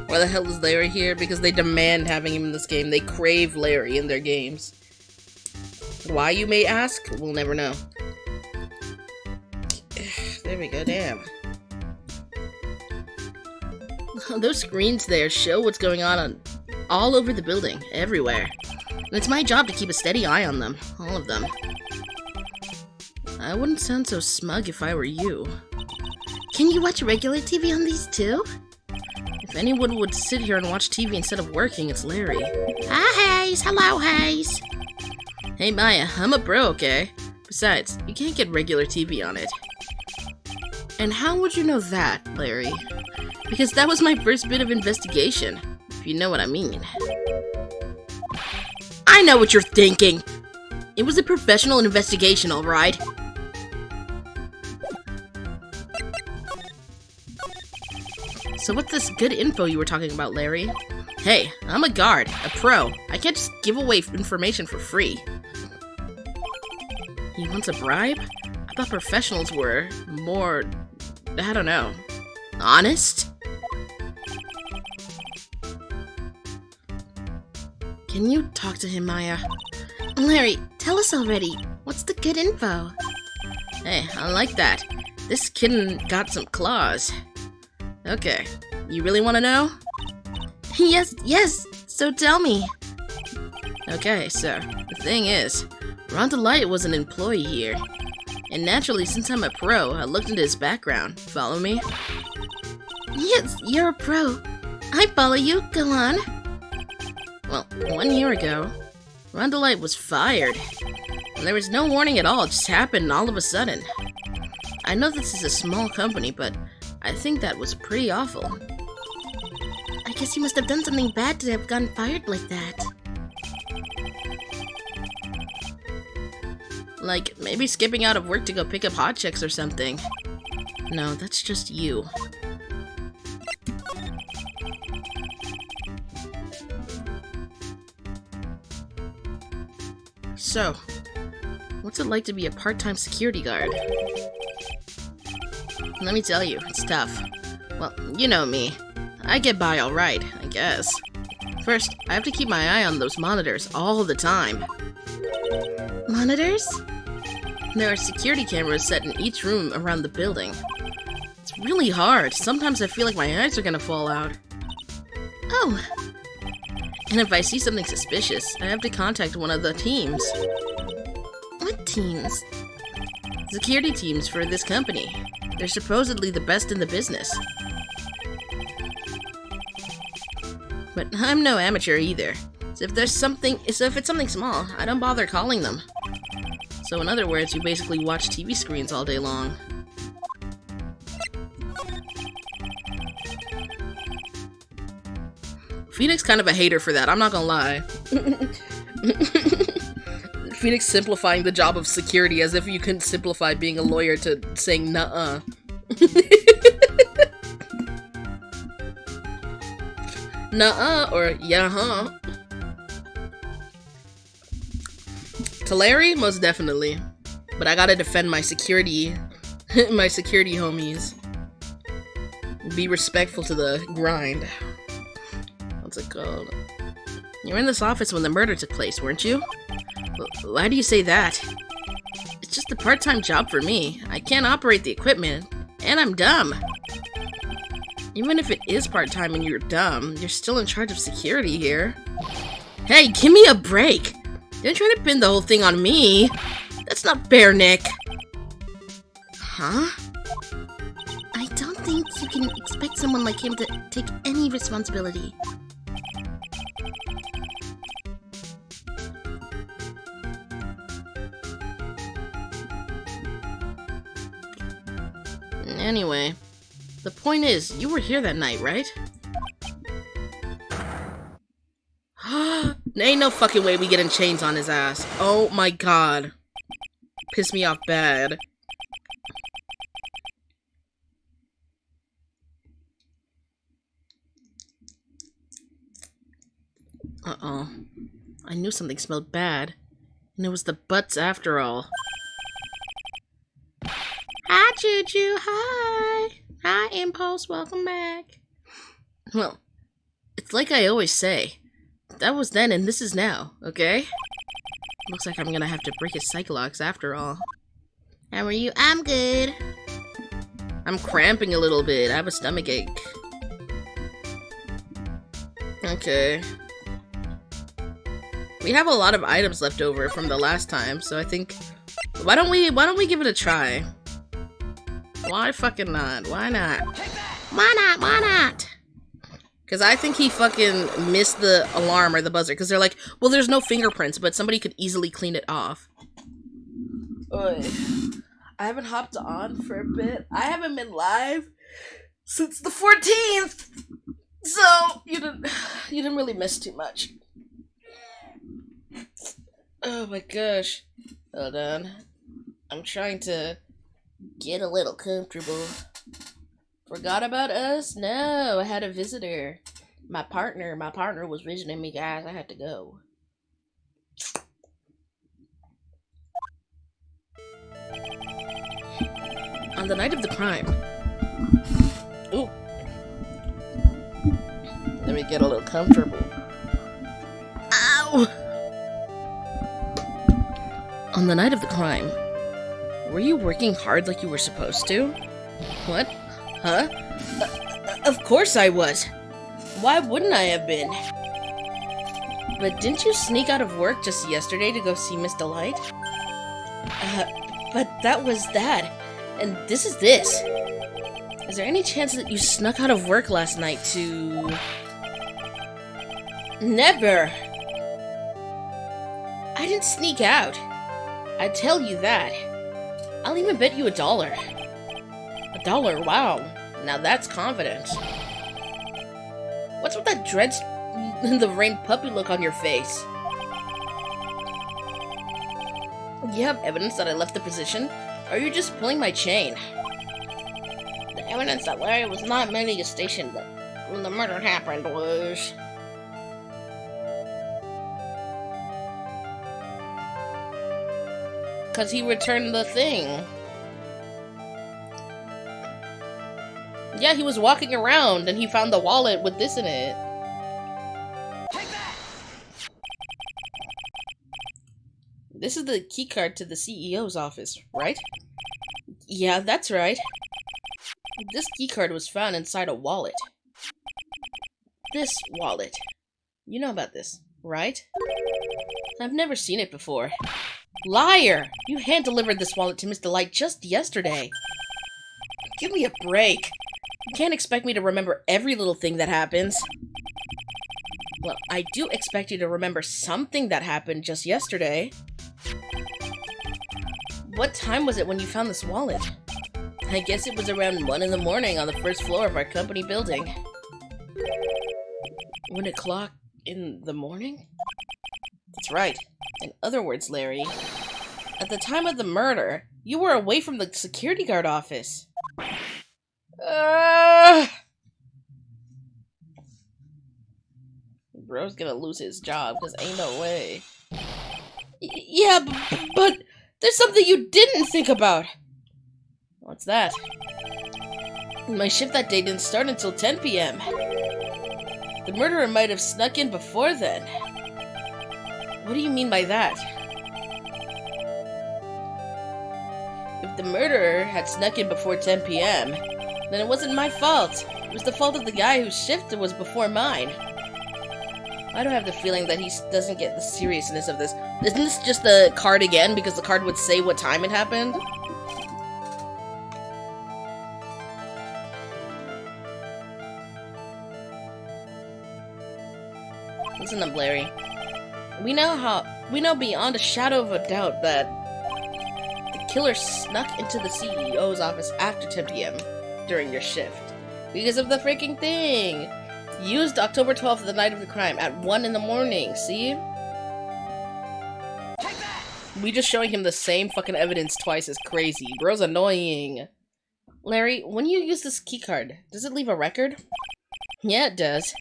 Why the hell is Larry here? Because they demand having him in this game. They crave Larry in their games. Why, you may ask? We'll never know. There we go, damn. Those screens there show what's going on all over the building, everywhere. And it's my job to keep a steady eye on them, all of them. I wouldn't sound so smug if I were you. Can you watch regular TV on these too? If anyone would sit here and watch TV instead of working, it's Larry. Ah, Hayes. Hello, Hayes. Hey Maya, I'm a bro, okay? Besides, you can't get regular TV on it. And how would you know that, Larry? Because that was my first bit of investigation, if you know what I mean. I know what you're thinking! It was a professional investigation, alright? So what's this good info you were talking about, Larry? Hey, I'm a guard, a pro. I can't just give away information for free. He wants a bribe? I thought professionals were more, I don't know, honest? Can you talk to him, Maya? Larry, tell us already. What's the good info? Hey, I like that. This kitten got some claws. Okay, you really want to know? Yes, so tell me. Okay, so, the thing is, Rhonda Light was an employee here. And naturally, since I'm a pro, I looked into his background. Follow me? Yes, you're a pro. I follow you. Go on. Well, 1 year ago, Rhonda Light was fired. And there was no warning at all, it just happened all of a sudden. I know this is a small company, but I think that was pretty awful. I guess you must have done something bad to have gotten fired like that. Like, maybe skipping out of work to go pick up hot chicks or something. No, that's just you. So, what's it like to be a part-time security guard? Let me tell you, it's tough. Well, you know me. I get by alright, I guess. First, I have to keep my eye on those monitors all the time. Monitors? There are security cameras set in each room around the building. It's really hard. Sometimes I feel like my eyes are gonna fall out. Oh. And if I see something suspicious, I have to contact one of the teams. What teams? Security teams for this company. They're supposedly the best in the business. But I'm no amateur either. So if it's something small, I don't bother calling them. So in other words, you basically watch TV screens all day long. Phoenix kind of a hater for that, I'm not gonna lie. Phoenix simplifying the job of security as if you couldn't simplify being a lawyer to saying nuh-uh. Nuh-uh or yeah-huh. To Larry, most definitely. But I gotta defend my security, my security homies. Be respectful to the grind. What's it called? You were in this office when the murder took place, weren't you? Why do you say that? It's just a part-time job for me. I can't operate the equipment, and I'm dumb. Even if it is part-time and you're dumb, you're still in charge of security here. Hey, give me a break! Don't try to pin the whole thing on me. That's not fair, Nick. Huh? I don't think you can expect someone like him to take any responsibility. Anyway, the point is, you were here that night, right? Ain't no fucking way we getting chains on his ass. Oh my god. Piss me off bad. Uh-oh. I knew something smelled bad. And it was the butts after all. Hi, Juju. Hi. Hi, Impulse. Welcome back. Well, it's like I always say. That was then and this is now, okay? Looks like I'm gonna have to break his Psycholox after all. How are you? I'm good. I'm cramping a little bit. I have a stomach ache. Okay. We have a lot of items left over from the last time, so I think why don't we give it a try? Why fucking not? Why not? Why not? Why not? Because I think he fucking missed the alarm or the buzzer. Because they're like, well, there's no fingerprints, but somebody could easily clean it off. Oy. I haven't hopped on for a bit. I haven't been live since the 14th. So, you didn't really miss too much. Oh my gosh. Hold on. I'm trying to get a little comfortable. Forgot about us? No, I had a visitor. My partner was visiting me, guys. I had to go. On the night of the crime. Ooh. Let me get a little comfortable. Ow! On the night of the crime, were you working hard like you were supposed to? What? Huh? Of course I was. Why wouldn't I have been? But didn't you sneak out of work just yesterday to go see Miss Delight? But that was that. And this is this. Is there any chance that you snuck out of work last night to... Never! I didn't sneak out. I tell you that. I'll even bet you $1. $1? Wow. Now that's confidence. What's with that drenched in the rain puppy look on your face? You have evidence that I left the position? Or are you just pulling my chain? The evidence that Larry was not manning a station when the murder happened was... Because he returned the thing. Yeah, he was walking around and he found the wallet with this in it. Take that! This is the keycard to the CEO's office, right? Yeah, that's right. This keycard was found inside a wallet. This wallet. You know about this, right? I've never seen it before. Liar! You hand-delivered this wallet to Miss Delight just yesterday. Give me a break. You can't expect me to remember every little thing that happens. Well, I do expect you to remember something that happened just yesterday. What time was it when you found this wallet? I guess it was around 1 in the morning on the first floor of our company building. 1 o'clock in the morning? That's right. In other words, Larry, at the time of the murder, you were away from the security guard office. Bro's gonna lose his job, because ain't no way. Yeah, but there's something you didn't think about. What's that? My shift that day didn't start until 10 p.m. The murderer might have snuck in before then. What do you mean by that? If the murderer had snuck in before 10 p.m., then it wasn't my fault. It was the fault of the guy whose shift was before mine. I don't have the feeling that he doesn't get the seriousness of this. Isn't this just the card again, because the card would say what time it happened? Listen up, Larry. We know beyond a shadow of a doubt that the killer snuck into the CEO's office after 10 p.m. during your shift. Because of the freaking thing! Used October 12th, the night of the crime, at 1 in the morning, see? We just showing him the same fucking evidence twice is crazy. Bro's annoying. Larry, when you use this keycard, does it leave a record? Yeah, it does.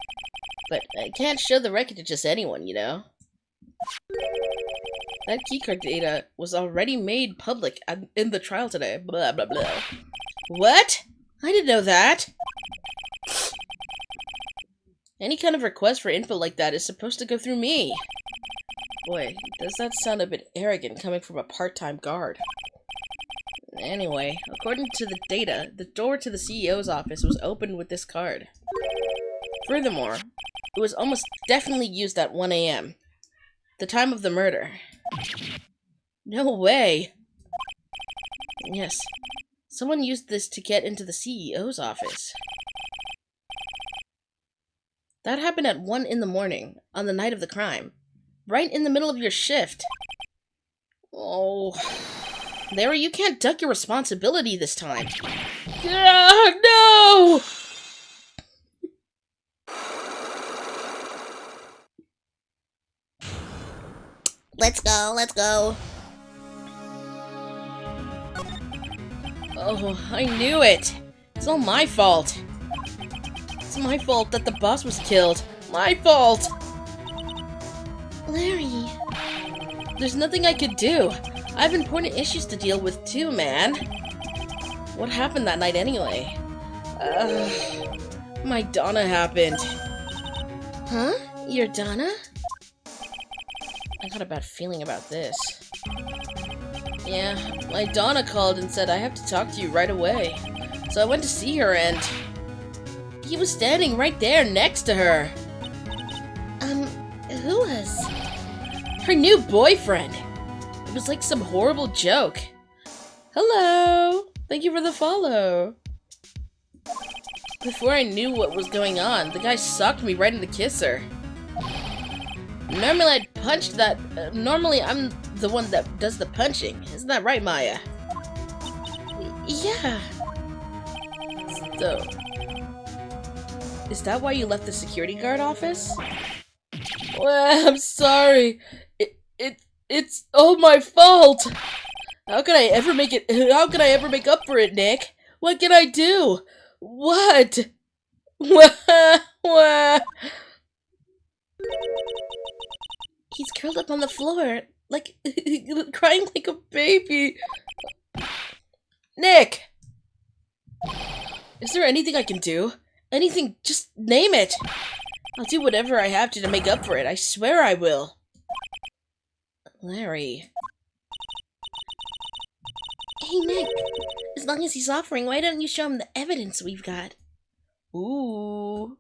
But I can't show the record to just anyone, you know? That keycard data was already made public in the trial today. Blah, blah, blah. What? I didn't know that. Any kind of request for info like that is supposed to go through me. Boy, does that sound a bit arrogant coming from a part-time guard. Anyway, according to the data, the door to the CEO's office was opened with this card. Furthermore, it was almost definitely used at 1 a.m., the time of the murder. No way! Yes, someone used this to get into the CEO's office. That happened at 1 in the morning, on the night of the crime. Right in the middle of your shift. Oh. Larry, you can't duck your responsibility this time. No! Let's go, let's go. Oh, I knew it. It's all my fault. It's my fault that the boss was killed. My fault! Larry. There's nothing I could do. I have important issues to deal with too, man. What happened that night anyway? My Donna happened. Huh? Your Donna? I got a bad feeling about this. Yeah, my Donna called and said I have to talk to you right away. So I went to see her and... he was standing right there next to her. Who was? Her new boyfriend. It was like some horrible joke. Hello! Thank you for the follow. Before I knew what was going on, the guy sucked me right into kisser. Normally I'd punch that... normally I'm the one that does the punching. Isn't that right, Maya? Yeah. So... is that why you left the security guard office? Well, I'm sorry. It's all my fault. How could I ever make up for it, Nick? What can I do? What? What? He's curled up on the floor, like, crying like a baby. Nick! Is there anything I can do? Anything, just name it. I'll do whatever I have to make up for it. I swear I will. Larry. Hey, Nick. As long as he's offering, why don't you show him the evidence we've got? Ooh.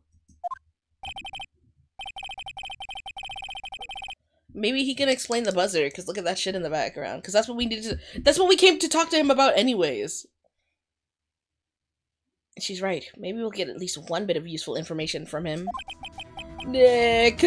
Maybe he can explain the buzzer, because look at that shit in the background. Because that's what we needed to... that's what we came to talk to him about anyways. She's right. Maybe we'll get at least one bit of useful information from him. Nick!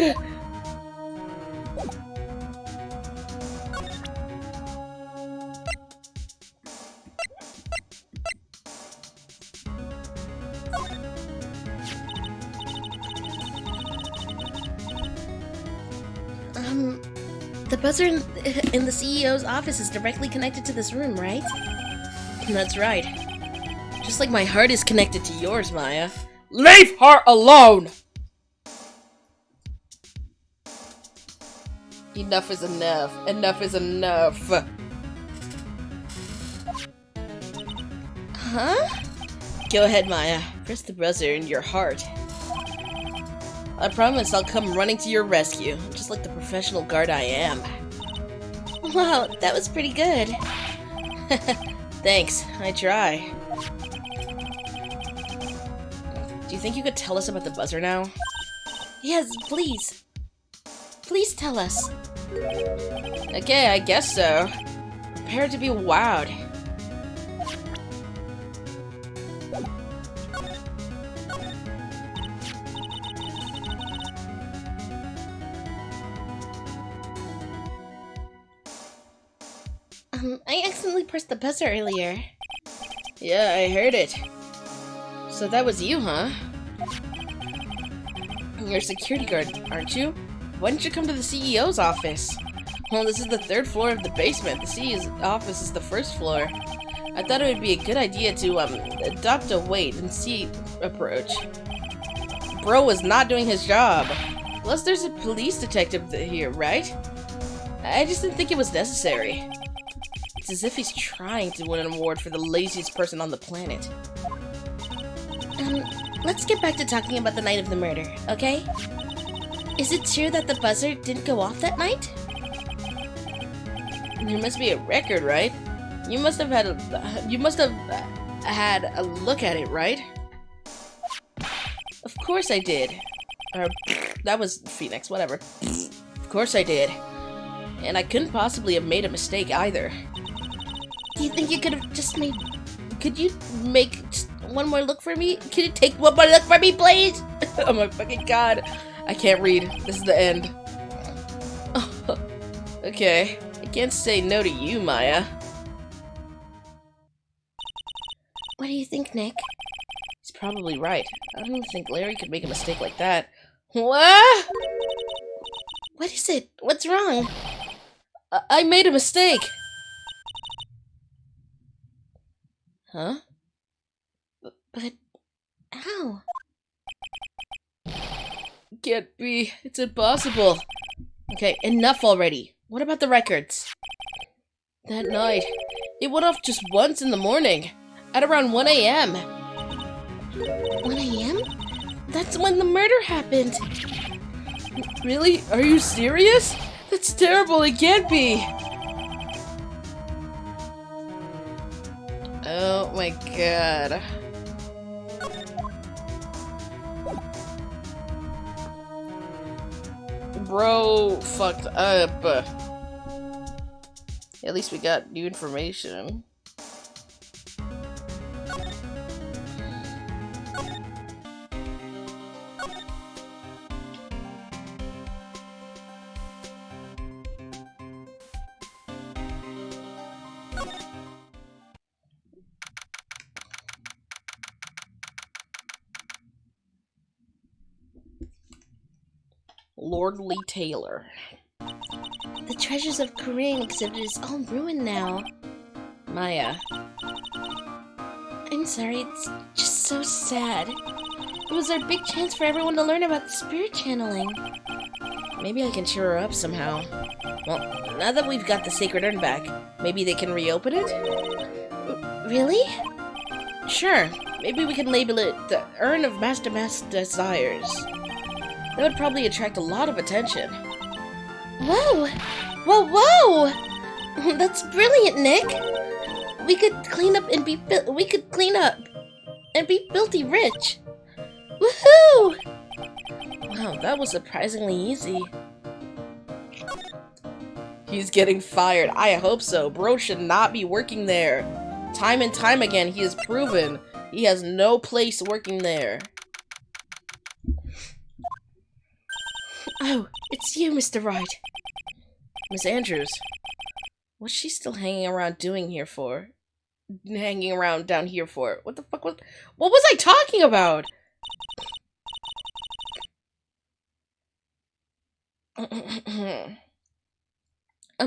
The buzzer in the CEO's office is directly connected to this room, right? That's right. Just like my heart is connected to yours, Maya. Leave her alone! Enough is enough. Enough is enough. Huh? Go ahead, Maya. Press the buzzer in your heart. I promise I'll come running to your rescue, just like the professional guard I am. Wow, that was pretty good. Thanks, I try. Do you think you could tell us about the buzzer now? Yes, please. Please tell us. Okay, I guess so. Prepare to be wowed. I accidentally pressed the buzzer earlier. Yeah, I heard it. So that was you, huh? You're a security guard, aren't you? Why didn't you come to the CEO's office? Well, this is the 3rd floor of the basement. The CEO's office is the 1st floor. I thought it would be a good idea to, adopt a wait-and-see approach. Bro was not doing his job. Plus, there's a police detective here, right? I just didn't think it was necessary. It's as if he's trying to win an award for the laziest person on the planet. Let's get back to talking about the night of the murder, okay? Is it true that the buzzer didn't go off that night? There must be a record, right? You must have had a look at it, right? Of course I did. Or, that was Phoenix, whatever. Of course I did. And I couldn't possibly have made a mistake either. Do you think you could have just made... Could you make just one more look for me? Can you take one more look for me, please? Oh my fucking god. I can't read. This is the end. Okay. I can't say no to you, Maya. What do you think, Nick? He's probably right. I don't even think Larry could make a mistake like that. What? What is it? What's wrong? I made a mistake. Huh? But how? Can't be. It's impossible. Okay, enough already. What about the records? That night, it went off just once in the morning, at around 1 a.m. 1 a.m.? That's when the murder happened. Really? Are you serious? That's terrible. It can't be. Oh my god. Bro fucked up. At least we got new information. Lordly Taylor. The treasures of Korean exhibit is all ruined now. Maya. I'm sorry, it's just so sad. It was our big chance for everyone to learn about the spirit channeling. Maybe I can cheer her up somehow. Well, now that we've got the sacred urn back, maybe they can reopen it? Really? Sure. Maybe we can label it the Urn of Master Desires. That would probably attract a lot of attention. Whoa! Whoa, whoa! That's brilliant, Nick! We could clean up and be filthy rich! Woohoo! Wow, that was surprisingly easy. He's getting fired. I hope so. Bro should not be working there. Time and time again, he has proven he has no place working there. Oh, it's you, Mr. Wright. Miss Andrews, what's she still hanging around doing here for? Hanging around down here for? What the fuck was... What was I talking about?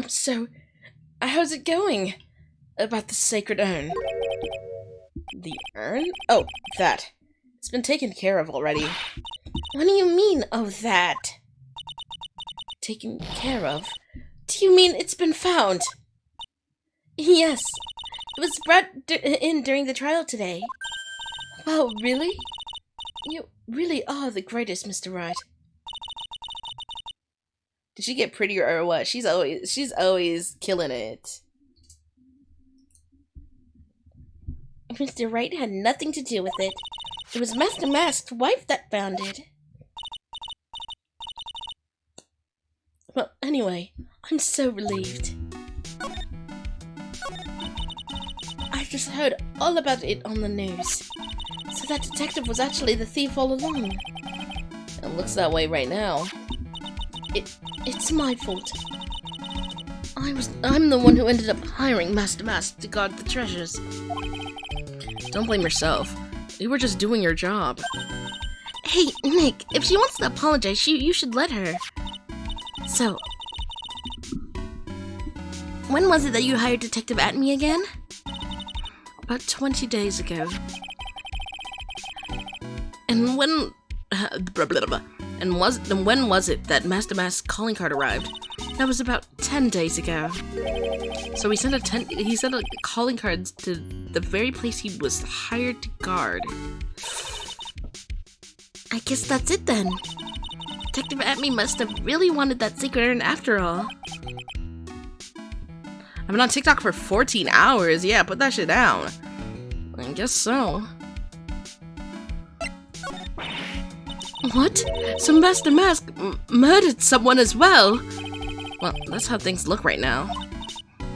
So... How's it going? About the sacred urn? The urn? Oh, that. It's been taken care of already. What do you mean, oh that? Taken care of? Do you mean it's been found? Yes. It was brought in during the trial today. Wow, really? You really are the greatest, Mr. Wright. Did she get prettier or what? She's always killing it. Mr. Wright had nothing to do with it. It was Master Mask's wife that found it. Well, anyway, I'm so relieved. I just heard all about it on the news. So that detective was actually the thief all along. It looks that way right now. It's my fault. I'm the one who ended up hiring Master Mask to guard the treasures. Don't blame yourself. You were just doing your job. Hey, Nick, if she wants to apologize, you should let her. So, when was it that you hired Detective Atme again? About 20 days ago. And when... And when was it that Master Mask's calling card arrived? That was about 10 days ago. So he sent a calling card to the very place he was hired to guard. I guess that's it then. Detective Atme must have really wanted that secret urn after all. I've been on TikTok for 14 hours. Yeah, put that shit down. I guess so. What? So Master Mask murdered someone as well? Well, that's how things look right now.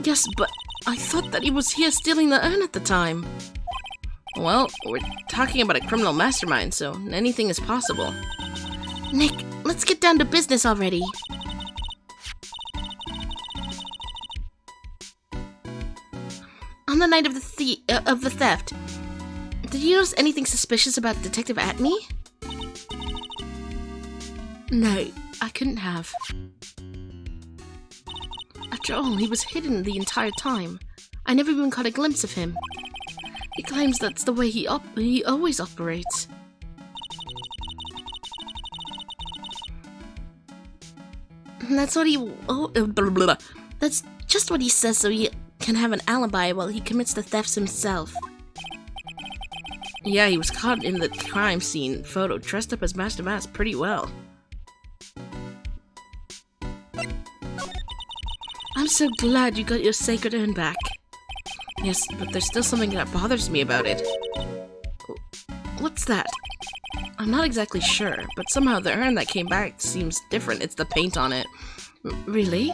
Yes, but I thought that he was here stealing the urn at the time. Well, we're talking about a criminal mastermind, so anything is possible. Nick, let's get down to business already. On the night of the theft, did you notice anything suspicious about Detective Atme? No, I couldn't have. After all, he was hidden the entire time. I never even caught a glimpse of him. He claims that's the way he always operates. That's what he... That's just what he says so he can have an alibi while he commits the thefts himself. Yeah, he was caught in the crime scene photo dressed up as Master Mask pretty well. I'm so glad you got your sacred urn back. Yes, but there's still something that bothers me about it. What's that? I'm not exactly sure, but somehow the urn that came back seems different. It's the paint on it. Really?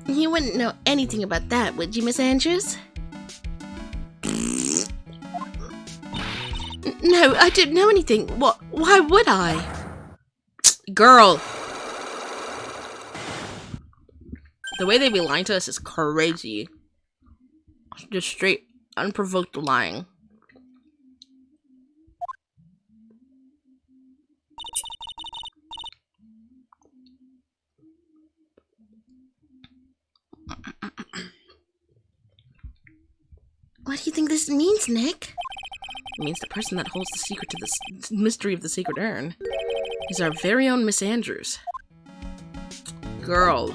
You wouldn't know anything about that, would you, Miss Andrews? No, I didn't know anything. What? Why would I? Girl. The way they be lying to us is crazy. Just straight, unprovoked lying. What do you think this means, Nick? It means the person that holds the secret to this mystery of the sacred urn is our very own Miss Andrews. Girl.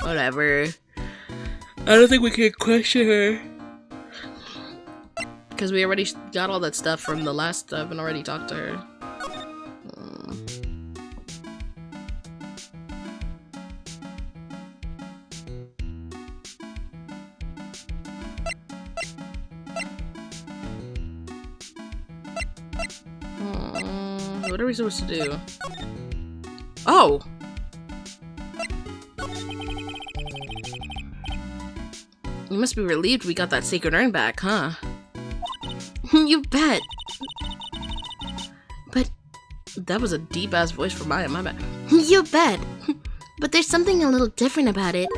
Whatever. I don't think we can question her. Because we already got all that stuff from the last stuff and already talked to her. What are we supposed to do? Oh! You must be relieved we got that sacred urn back, huh? You bet. But that was a deep-ass voice for my bad. You bet. But there's something a little different about it.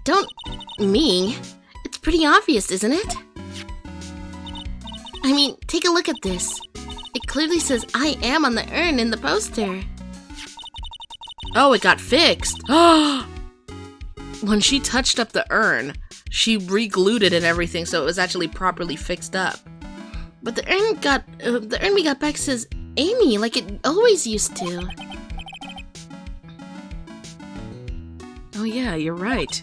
Don't me. It's pretty obvious, isn't it? I mean, take a look at this. It clearly says I am on the urn in the poster. Oh, it got fixed. When she touched up the urn, she re-glued it and everything, so it was actually properly fixed up. But the urn we got back says Amy, like it always used to. Oh yeah, you're right.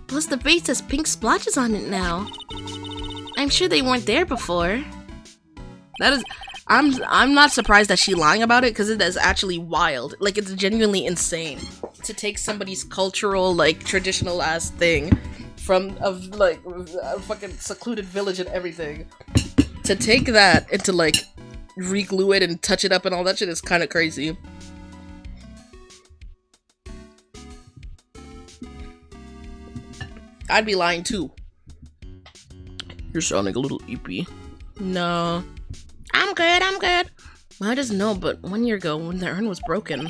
Plus the vase has pink splotches on it now. I'm sure they weren't there before. That is, I'm not surprised that she's lying about it, because it is actually wild. Like, it's genuinely insane to take somebody's cultural, like, traditional ass thing from a fucking secluded village and everything, to take that and to like re-glue it and touch it up and all that shit is kind of crazy. I'd be lying too. You're sounding a little eepy. No. I'm good. Well, I just know, but 1 year ago, when the urn was broken,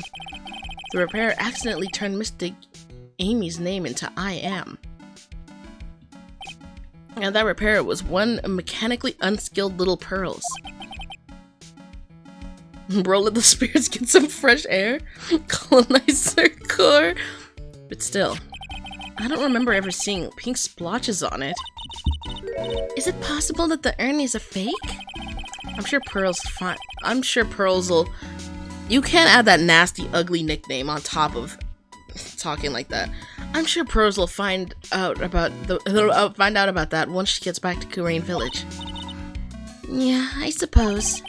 the repairer accidentally turned Mystic Amy's name into I Am. And that repairer was one mechanically unskilled little Pearls. Bro, let the spirits get some fresh air. Colonize their core. But still, I don't remember ever seeing pink splotches on it. Is it possible that the urn is a fake? I'm sure Pearls will... You can't add that nasty, ugly nickname on top of talking like that. I'm sure Pearls will find out about that once she gets back to Kurain Village. Yeah, I suppose.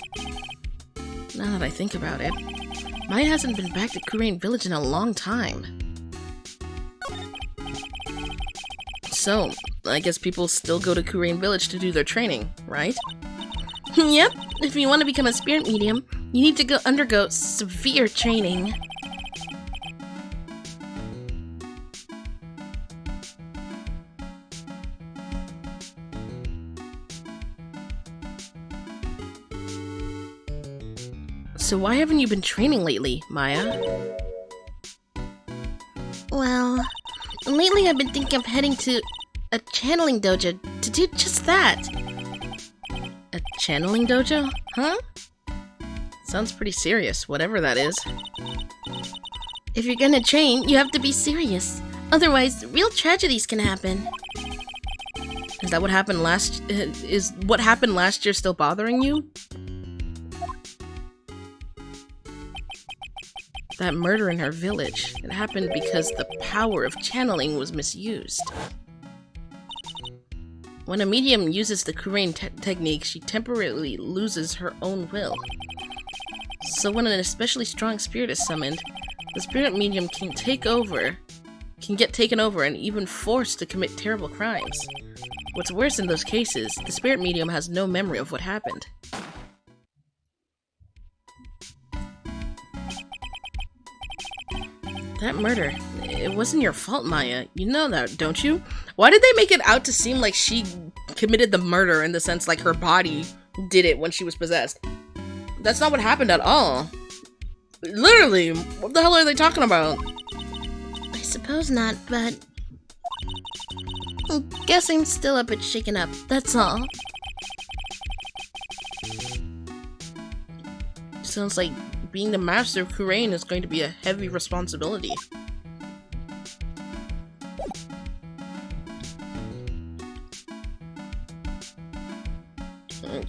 Now that I think about it, Maya hasn't been back to Kurain Village in a long time. So, I guess people still go to Kurain Village to do their training, right? Yep, if you want to become a spirit medium, you need to undergo severe training. So why haven't you been training lately, Maya? Well, lately I've been thinking of heading to a channeling dojo to do just that. A channeling dojo? Huh? Sounds pretty serious, whatever that is. If you're gonna train, you have to be serious. Otherwise, real tragedies can happen. Is that what happened is what happened last year still bothering you? That murder in her village. It happened because the power of channeling was misused. When a medium uses the Kurain technique, she temporarily loses her own will. So when an especially strong spirit is summoned, the spirit medium can get taken over and even forced to commit terrible crimes. What's worse in those cases, the spirit medium has no memory of what happened. That murder, it wasn't your fault, Maya. You know that, don't you? Why did they make it out to seem like she committed the murder in the sense like her body did it when she was possessed? That's not what happened at all. Literally, what the hell are they talking about? I suppose not, but I guess I'm still a bit shaken up, that's all. Sounds like being the master of Kurain is going to be a heavy responsibility.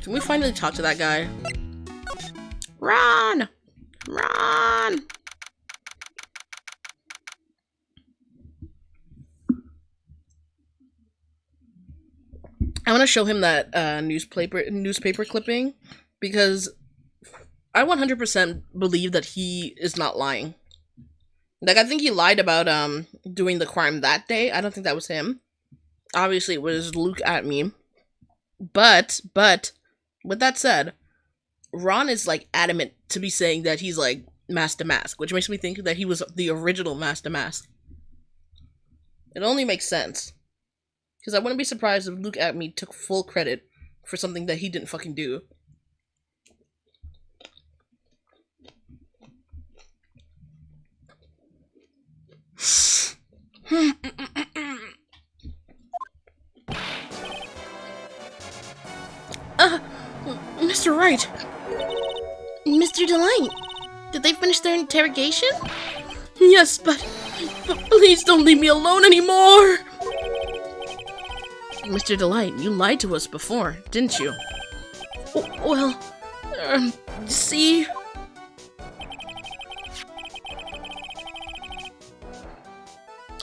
Can we finally talk to that guy? Run! Run! I want to show him that newspaper clipping because I 100% believe that he is not lying. Like, I think he lied about doing the crime that day. I don't think that was him. Obviously, it was Luke at me. But, with that said, Ron is, like, adamant to be saying that he's, like, Master Mask, which makes me think that he was the original Master Mask. It only makes sense. Because I wouldn't be surprised if Luke at me took full credit for something that he didn't fucking do. Mr. Wright! Mr. Delight, did they finish their interrogation? Yes, but please don't leave me alone anymore! Mr. Delight, you lied to us before, didn't you? Well, see?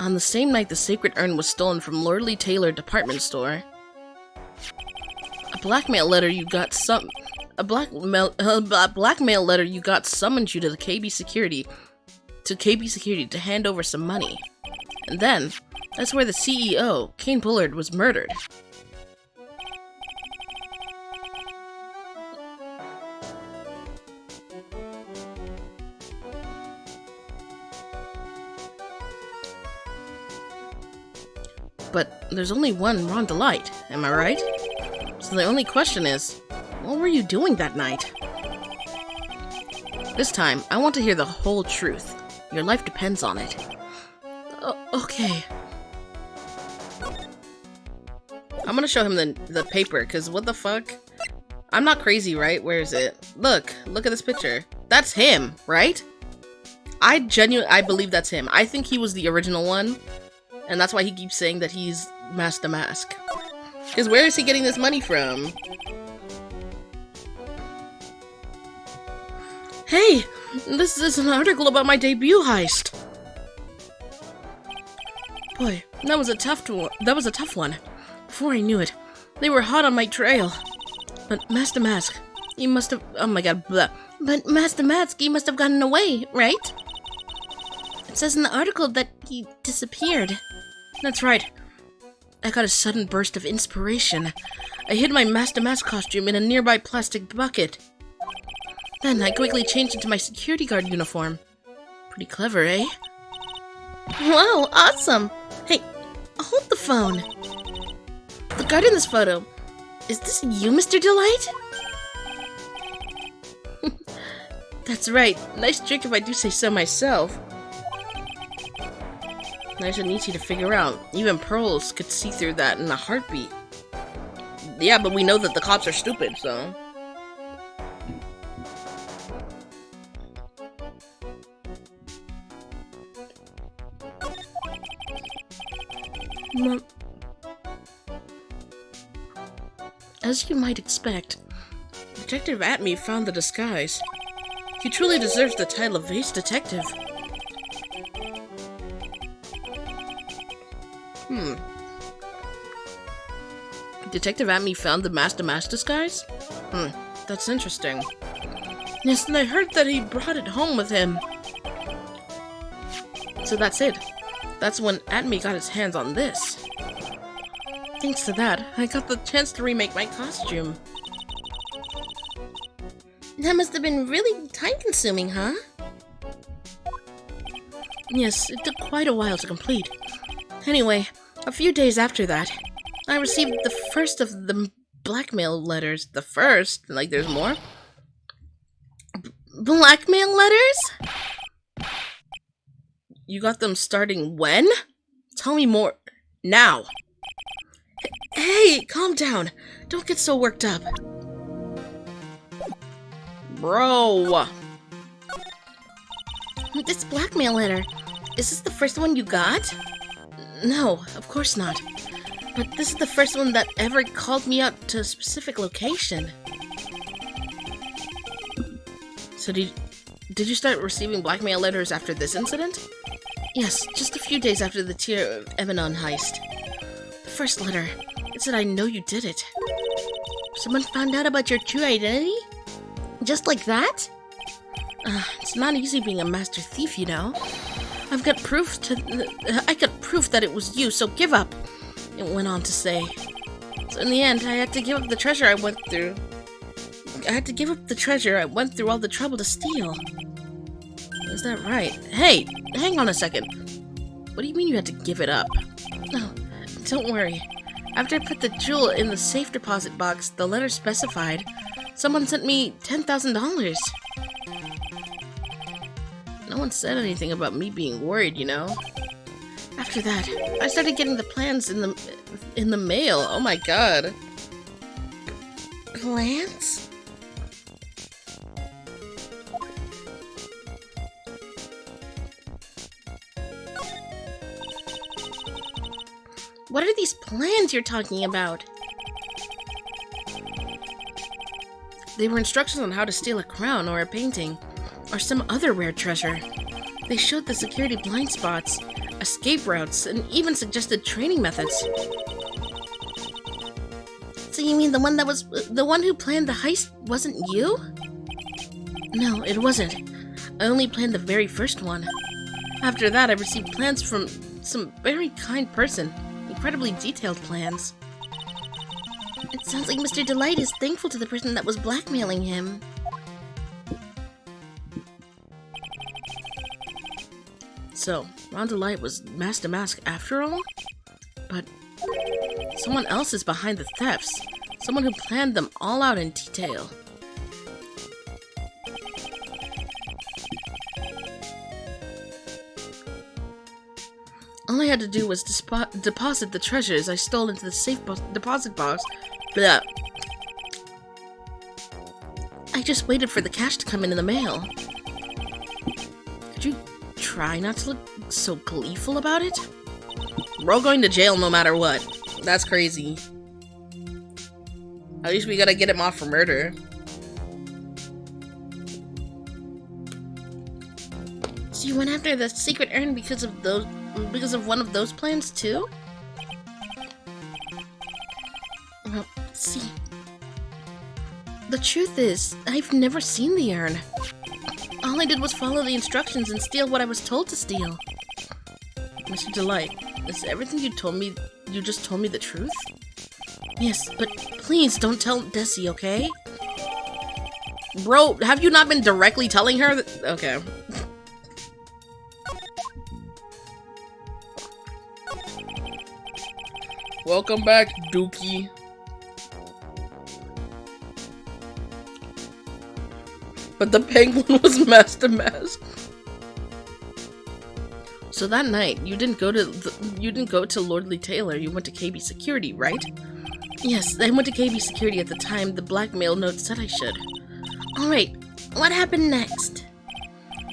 On the same night the sacred urn was stolen from Lordly Taylor department store, a blackmail letter you got summoned you to the KB security to hand over some money. And then, that's where the CEO, Kane Bullard, was murdered. But there's only one Ron Delight, am I right? So the only question is, what were you doing that night? This time, I want to hear the whole truth. Your life depends on it. Okay. I'm gonna show him the paper, because what the fuck? I'm not crazy, right? Where is it? Look at this picture. That's him, right? I believe that's him. I think he was the original one, and that's why he keeps saying that he's Master Mask. Because where is he getting this money from? Hey! This is an article about my debut heist! Boy, that was a tough one. Before I knew it, they were hot on my trail. But Master Mask, He must have. Oh my god, blah. But Master Matsky must have gotten away, right? It says in the article that he disappeared. That's right. I got a sudden burst of inspiration. I hid my Master Mask costume in a nearby plastic bucket. Then I quickly changed into my security guard uniform. Pretty clever, eh? Wow, awesome! Hey, hold the phone. The guard in this photo. Is this you, Mr. Delight? That's right. Nice trick if I do say so myself. Nice and easy to figure out. Even pearls could see through that in a heartbeat. Yeah, but we know that the cops are stupid, so... As you might expect, Detective Atme found the disguise. He truly deserves the title of Ace Detective. Detective Atme found the Master Mask disguise? That's interesting. Yes, and I heard that he brought it home with him. So that's it. That's when Atme got his hands on this. Thanks to that, I got the chance to remake my costume. That must have been really time-consuming, huh? Yes, it took quite a while to complete. Anyway, a few days after that, I received the first of the blackmail letters. The first? Like, there's more? Blackmail letters? You got them starting when? Tell me more. Now. Hey, calm down. Don't get so worked up. Bro. This blackmail letter. Is this the first one you got? No, of course not. But this is the first one that ever called me out to a specific location. So did you start receiving blackmail letters after this incident? Yes, just a few days after the Tear of Emanon heist. The first letter, it said I know you did it. Someone found out about your true identity? Just like that? It's not easy being a master thief, you know. I got proof that it was you, so give up, it went on to say. So in the end, I had to give up the treasure I went through. I went through all the trouble to steal. Is that right? Hey, hang on a second. What do you mean you had to give it up? No, don't worry. After I put the jewel in the safe deposit box the letter specified, someone sent me $10,000. No one said anything about me being worried, you know. After that, I started getting the plans in the mail. Oh my god. Plans? What are these plans you're talking about? They were instructions on how to steal a crown or a painting, or some other rare treasure. They showed the security blind spots, escape routes, and even suggested training methods. So you mean the one who planned the heist wasn't you? No, it wasn't. I only planned the very first one. After that, I received plans from some very kind person. Incredibly detailed plans. It sounds like Mr. Delight is thankful to the person that was blackmailing him. So, Ron Delight was Master Mask after all? But someone else is behind the thefts. Someone who planned them all out in detail. All I had to do was deposit the treasures I stole into the safe deposit box. Blah. I just waited for the cash to come in the mail. Could you try not to look so gleeful about it? We're going to jail no matter what. That's crazy. At least we gotta get him off for murder. So you went after the secret urn because of one of those plans too? Well, see. The truth is, I've never seen the urn. All I did was follow the instructions and steal what I was told to steal. Mr. Delight, is everything you just told me the truth? Yes, but please don't tell Desi, okay? Bro, have you not been directly telling her that? Okay. Welcome back, Dookie. But the penguin was Master Mask. So that night, you didn't go to Lordly Taylor. You went to KB Security, right? Yes, I went to KB Security at the time the blackmail note said I should. Alright, what happened next?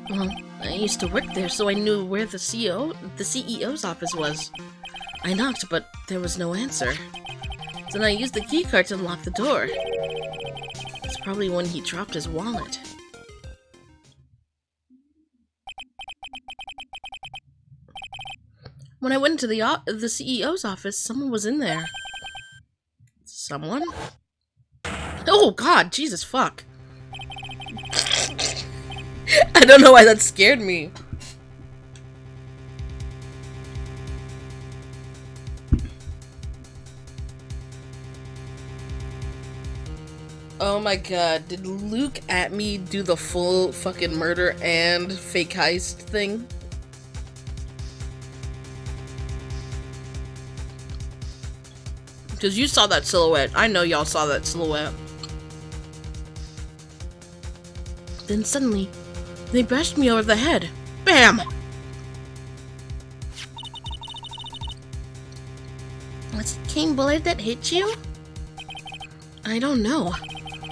Well, I used to work there, so I knew where the CEO's office was. I knocked, but there was no answer. Then I used the keycard to unlock the door. It's probably when he dropped his wallet. When I went into the CEO's office, someone was in there. Someone? Oh god, Jesus fuck. I don't know why that scared me. Oh my god, did Luke at me do the full fucking murder and fake heist thing? Because you saw that silhouette. I know y'all saw that silhouette. Then suddenly, they bashed me over the head. Bam! Was it King Bullard that hit you? I don't know.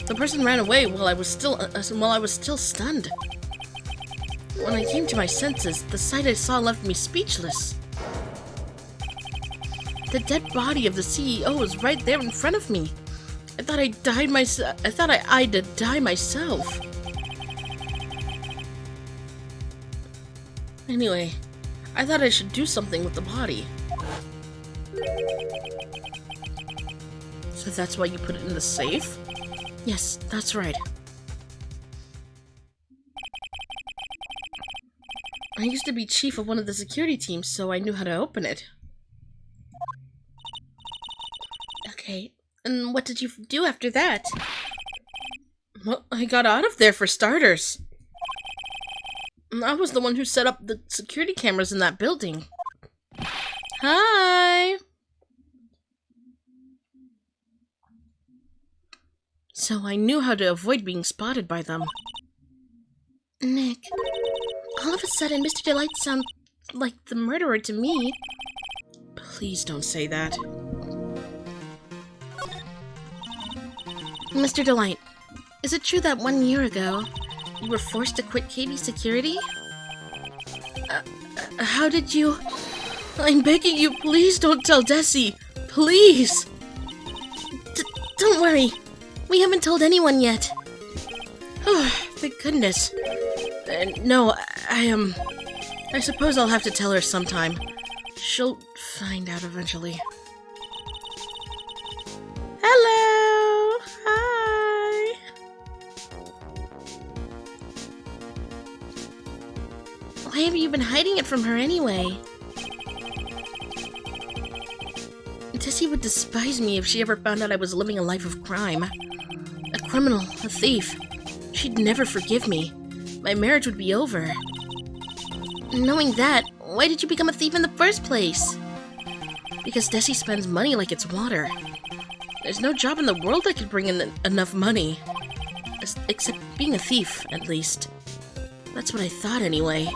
The person ran away while I was still stunned. When I came to my senses, the sight I saw left me speechless. The dead body of the CEO was right there in front of me. I thought I'd die myself. Anyway, I thought I should do something with the body. So that's why you put it in the safe? Yes, that's right. I used to be chief of one of the security teams, so I knew how to open it. Okay, and what did you do after that? Well, I got out of there for starters. I was the one who set up the security cameras in that building. Hi! So I knew how to avoid being spotted by them. Nick, all of a sudden Mr. Delight sounds like the murderer to me. Please don't say that. Mr. Delight, is it true that 1 year ago, you were forced to quit KB Security? How did you... I'm begging you, please don't tell Desi. Please! Don't worry. We haven't told anyone yet. Oh, thank goodness. No, I suppose I'll have to tell her sometime. She'll find out eventually. Hello! Hi! Why have you been hiding it from her anyway? Tessie would despise me if she ever found out I was living a life of crime. A criminal, a thief. She'd never forgive me. My marriage would be over. Knowing that, why did you become a thief in the first place? Because Desi spends money like it's water. There's no job in the world that could bring in enough money. Except being a thief, at least. That's what I thought anyway.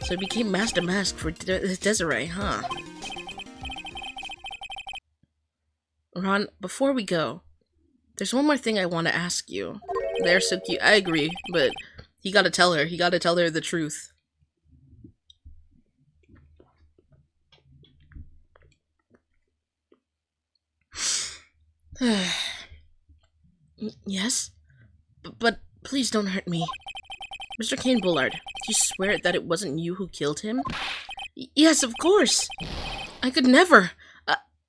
So I became Master Mask for Desiree, huh? Ron, before we go, there's one more thing I want to ask you. They're so cute. I agree, but he gotta tell her. He gotta tell her the truth. Yes? But please don't hurt me. Mr. Kane Bullard, do you swear that it wasn't you who killed him? Yes, of course! I could never!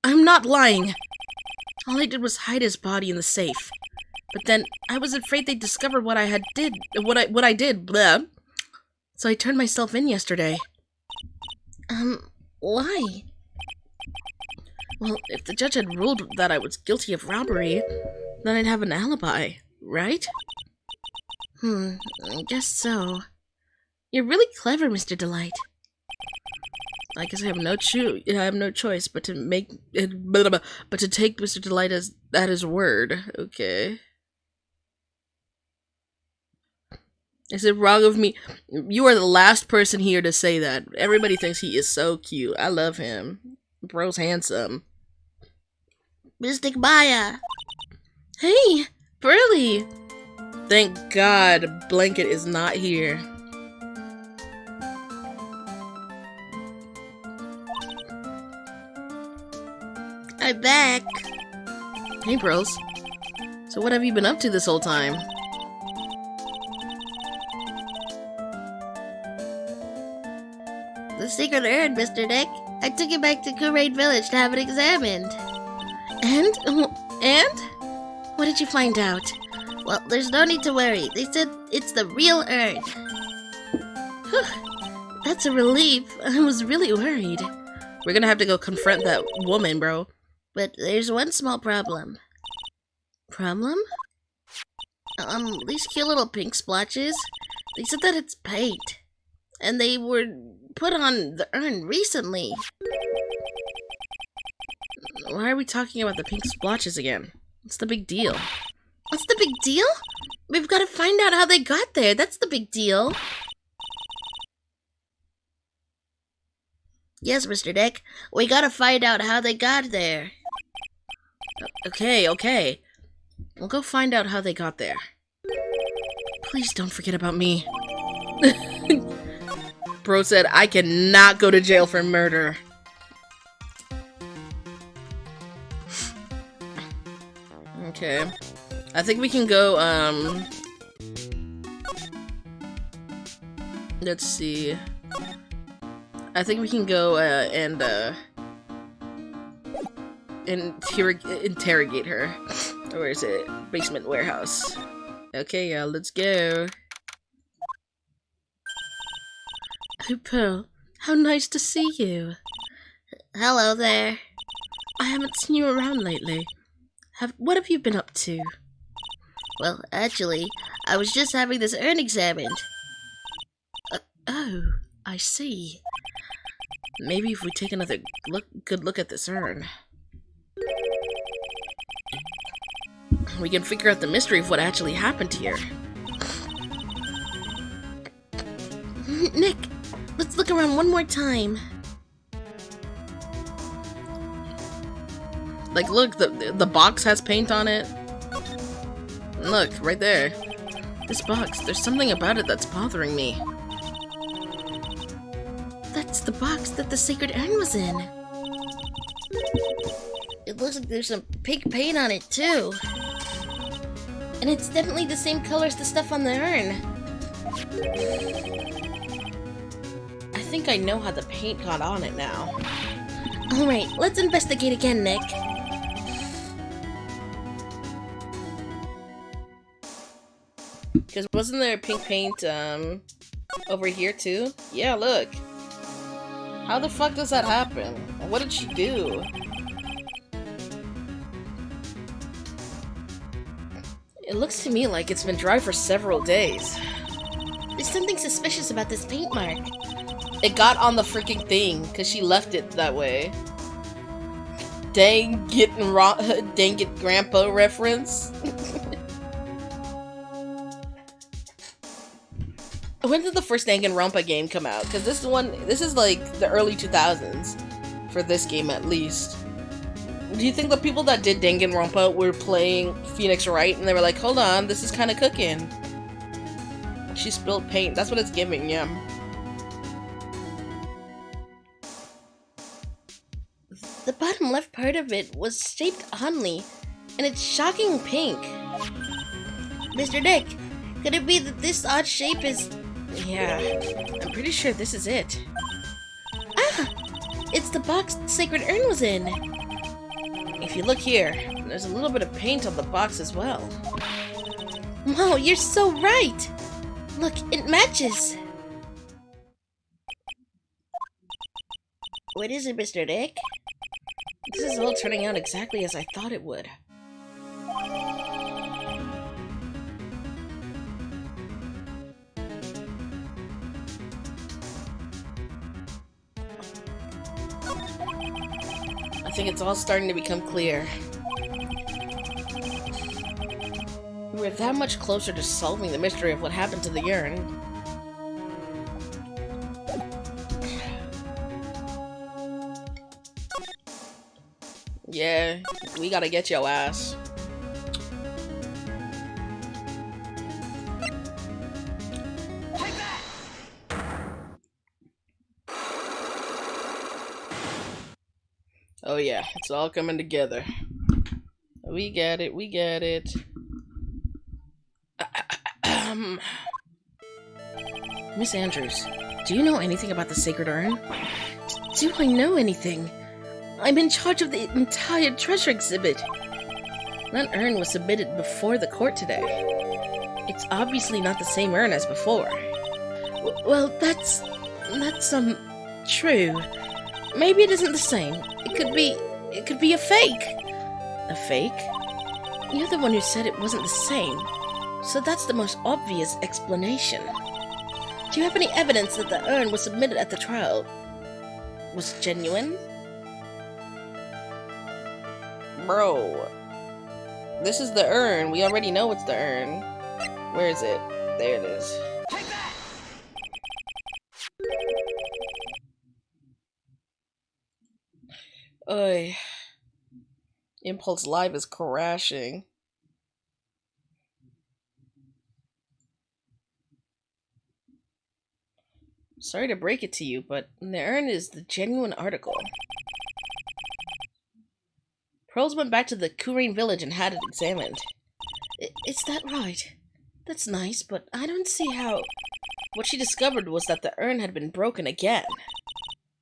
I'm not lying! All I did was hide his body in the safe. But then I was afraid they'd discover what I did, blah. So I turned myself in yesterday. Why? Well, if the judge had ruled that I was guilty of robbery, then I'd have an alibi, right? I guess so. You're really clever, Mr. Delight. I guess I have no choice but to take Mr. Delight at his word. Okay. Is it wrong of me? You are the last person here to say that. Everybody thinks he is so cute. I love him. Bro's handsome. Mystic Maya! Hey, Burley! Thank God Blanket is not here. I'm back. Hey, bros. So what have you been up to this whole time? The secret urn, Mr. Nick. I took it back to Wright Village to have it examined. And? What did you find out? Well, there's no need to worry. They said it's the real urn. Whew. That's a relief. I was really worried. We're gonna have to go confront that woman, bro. But there's one small problem. Problem? These cute little pink splotches. They said that it's paint. And they were put on the urn recently. Why are we talking about the pink splotches again? What's the big deal? What's the big deal? We've got to find out how they got there. That's the big deal. Yes, Mr. Dick. We gotta find out how they got there. Okay. We'll go find out how they got there. Please don't forget about me. Bro said I cannot go to jail for murder. Okay. I think we can go, let's see. I think we can go, and interrogate her. Where is it? Basement warehouse. Okay, y'all, let's go. Oh, Pearl, how nice to see you. Hello there. I haven't seen you around lately. What have you been up to? Well, actually, I was just having this urn examined. Oh, I see. Maybe if we take another good look at this urn, we can figure out the mystery of what actually happened here. Nick, let's look around one more time. Like, look, the box has paint on it. Look, right there. This box, there's something about it that's bothering me. That's the box that the sacred urn was in. It looks like there's some pink paint on it, too. And it's definitely the same color as the stuff on the urn. I think I know how the paint got on it now. Alright, let's investigate again, Nick. Because wasn't there pink paint, over here too? Yeah, look. How the fuck does that happen? What did she do? It looks to me like it's been dry for several days. There's something suspicious about this paint mark. It got on the freaking thing, because she left it that way. Dang it, Grandpa reference. When did the first Danganronpa game come out? Because this is like the early 2000s for this game at least. Do you think the people that did Danganronpa were playing Phoenix Wright and they were like, hold on, this is kind of cooking? She spilled paint. That's what it's giving, yeah. The bottom left part of it was shaped oddly, and it's shocking pink. Mr. Dick, could it be that this odd shape is... Yeah, I'm pretty sure this is it. Ah! It's the box the sacred urn was in. If you look here, there's a little bit of paint on the box as well. Wow, you're so right! Look, it matches! What is it, Mr. Nick? This is all turning out exactly as I thought it would. I think it's all starting to become clear. We're that much closer to solving the mystery of what happened to the urn. Yeah, we gotta get your ass. Oh yeah, it's all coming together. We get it, we get it. Miss Andrews, do you know anything about the sacred urn? Do I know anything? I'm in charge of the entire treasure exhibit. That urn was submitted before the court today. It's obviously not the same urn as before. Well, that's true. Maybe it isn't the same. It could be a fake. A fake? You're the one who said it wasn't the same. So that's the most obvious explanation. Do you have any evidence that the urn was submitted at the trial was genuine? Bro. This is the urn. We already know it's the urn. Where is it? There it is. Oy. Impulse Live is crashing. Sorry to break it to you, but the urn is the genuine article. Pearls went back to the Kurine village and had it examined. Is that right? That's nice, but I don't see how... What she discovered was that the urn had been broken again.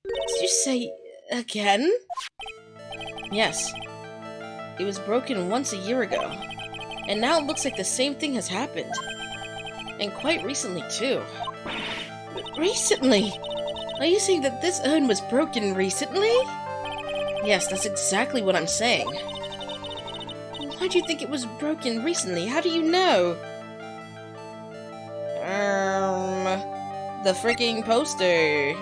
Did you say again? Yes. It was broken once a year ago. And now it looks like the same thing has happened. And quite recently, too. Recently? Are you saying that this urn was broken recently? Yes, that's exactly what I'm saying. Why do you think it was broken recently? How do you know? The freaking poster.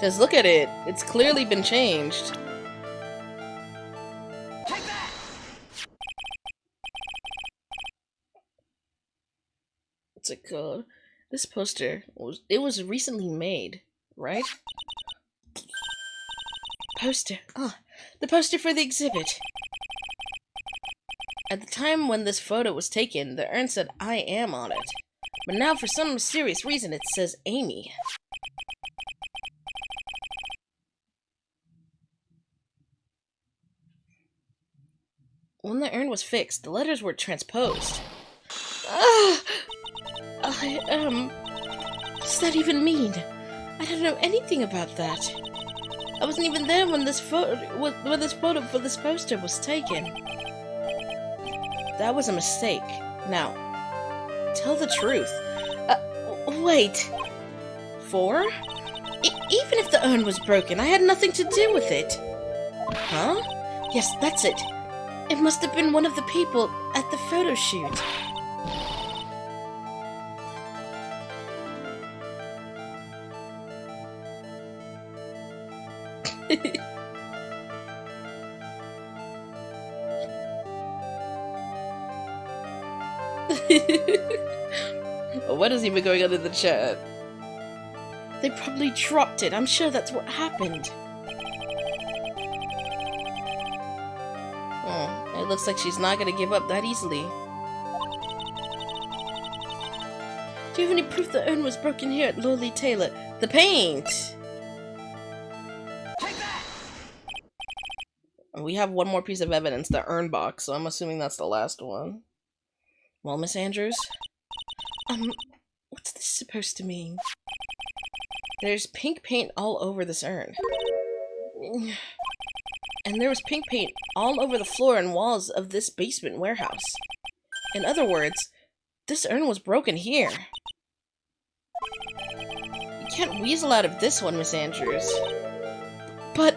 Just look at it. It's clearly been changed. What's it called? This poster was recently made, right? Poster. Oh, the poster for the exhibit. At the time when this photo was taken, the urn said I am on it. But now for some mysterious reason it says Amy. When the urn was fixed, the letters were transposed. What does that even mean? I don't know anything about that. I wasn't even there when this photo for this poster was taken. That was a mistake. Now, tell the truth. Wait. 4? Even if the urn was broken, I had nothing to do with it. Huh? Yes, that's it. It must have been one of the people at the photo shoot. What is even going on in the chat? They probably dropped it. I'm sure that's what happened. It looks like she's not gonna give up that easily. Do you have any proof the urn was broken here at Lowly Taylor? The paint! We have one more piece of evidence, the urn box, so I'm assuming that's the last one. Well, Miss Andrews? What's this supposed to mean? There's pink paint all over this urn. And there was pink paint all over the floor and walls of this basement warehouse. In other words, this urn was broken here. You can't weasel out of this one, Miss Andrews. But...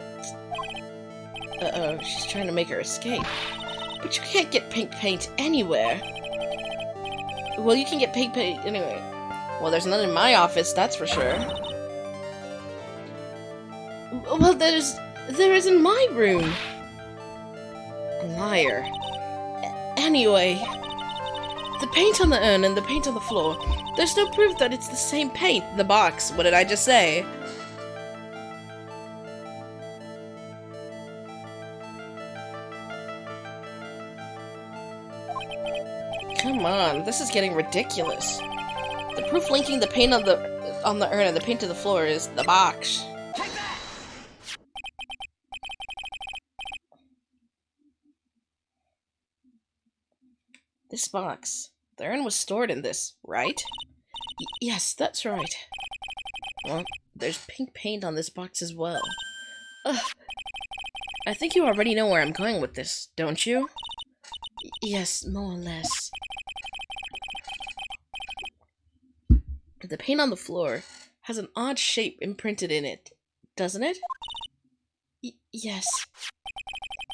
Uh-oh, she's trying to make her escape. But you can't get pink paint anywhere. Well, you can get pink paint anyway. Well, there's none in my office, that's for sure. Well, there is in my room. Liar. Anyway, the paint on the urn and the paint on the floor, there's no proof that it's the same paint in the box. What did I just say? Come on, this is getting ridiculous. The proof linking the paint on the urn and the paint to the floor is the box. This box. The urn was stored in this, right? Yes, that's right. Well, there's pink paint on this box as well. Ugh. I think you already know where I'm going with this, don't you? Yes, more or less. The paint on the floor has an odd shape imprinted in it, doesn't it? Yes.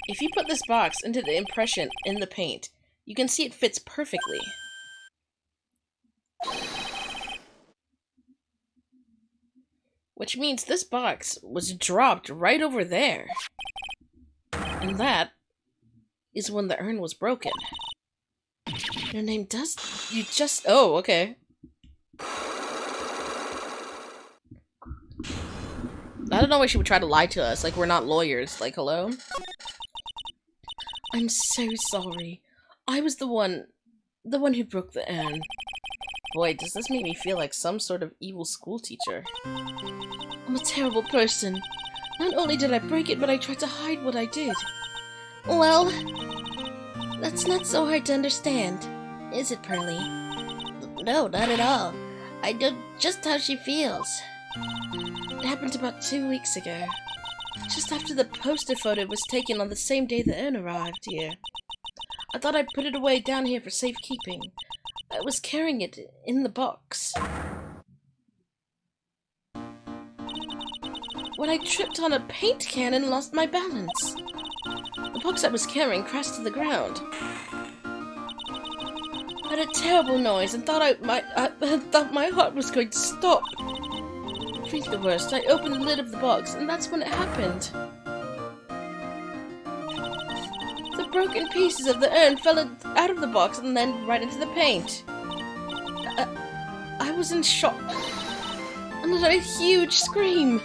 If you put this box into the impression in the paint, you can see it fits perfectly. Which means this box was dropped right over there. And that is when the urn was broken. Your name does... You just... Oh, okay. I don't know why she would try to lie to us, like we're not lawyers. Like, hello? I'm so sorry. I was the one who broke the urn. Boy, does this make me feel like some sort of evil school teacher. I'm a terrible person. Not only did I break it, but I tried to hide what I did. Well, that's not so hard to understand, is it, Pearlie? No, not at all. I know just how she feels. It happened about 2 weeks ago. Just after the poster photo was taken on the same day the urn arrived here. I thought I'd put it away down here for safekeeping. I was carrying it in the box. When I tripped on a paint can and lost my balance. The box I was carrying crashed to the ground. I had a terrible noise and thought thought my heart was going to stop. Fearing the worst, I opened the lid of the box, and that's when it happened. The broken pieces of the urn fell out of the box and then right into the paint. I was in shock and let out a huge scream.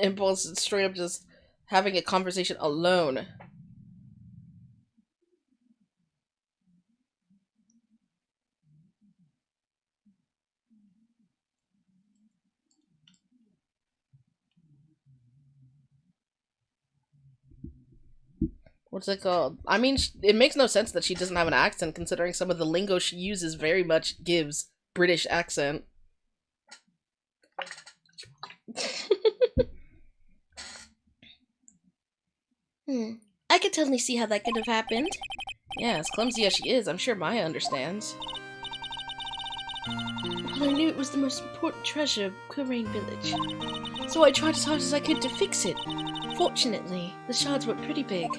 Impulse is straight up just having a conversation alone. What's it called? I mean, it makes no sense that she doesn't have an accent, considering some of the lingo she uses very much gives British accent. I could totally see how that could have happened. Yeah, as clumsy as she is, I'm sure Maya understands. Well, I knew it was the most important treasure of Kurain Village, so I tried as hard as I could to fix it. Fortunately, the shards were pretty big.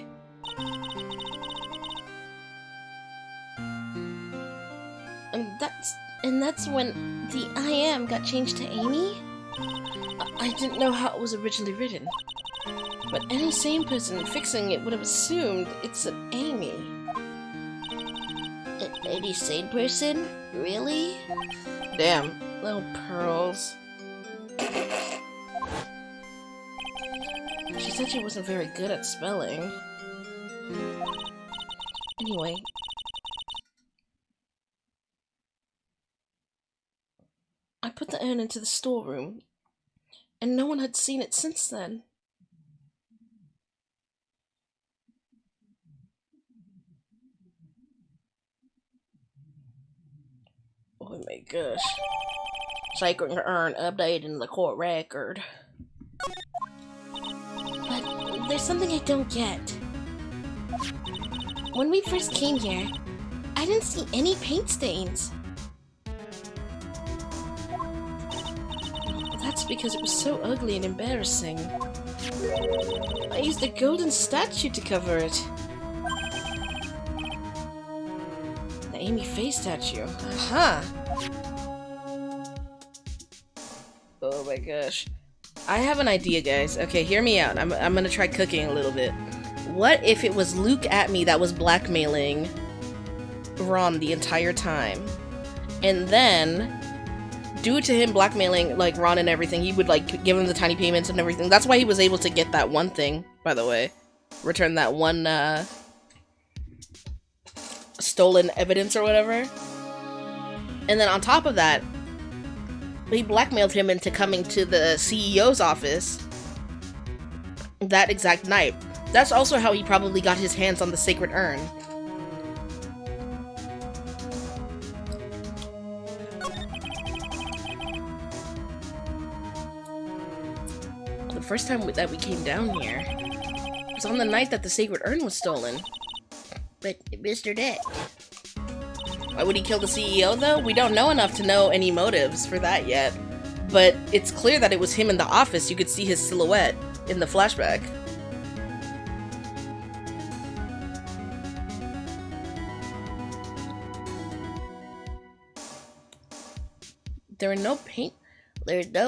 And that's when the I am got changed to Amy? I didn't know how it was originally written. But any sane person fixing it would have assumed it's an Amy. Any sane person? Really? Damn, little pearls. She said she wasn't very good at spelling. Anyway. I put the urn into the storeroom, and no one had seen it since then. gosh. Sacred urn updating the court record. But there's something I don't get. When we first came here, I didn't see any paint stains. That's because it was so ugly and embarrassing. I used a golden statue to cover it. The Amy Faye statue. Aha! Oh my gosh. I have an idea, guys. Okay, hear me out. I'm gonna try cooking a little bit. What if it was Luke at me that was blackmailing Ron the entire time? And then, due to him blackmailing, like, Ron and everything, he would, like, give him the tiny payments and everything. That's why he was able to get that one thing, by the way. Return that one, stolen evidence or whatever. And then on top of that, he blackmailed him into coming to the CEO's office that exact night. That's also how he probably got his hands on the sacred urn. The first time that we came down here was on the night that the sacred urn was stolen. But, Mr. Nick, Why would he kill the CEO, though? We don't know enough to know any motives for that yet. But it's clear that it was him in the office. You could see his silhouette in the flashback. There's no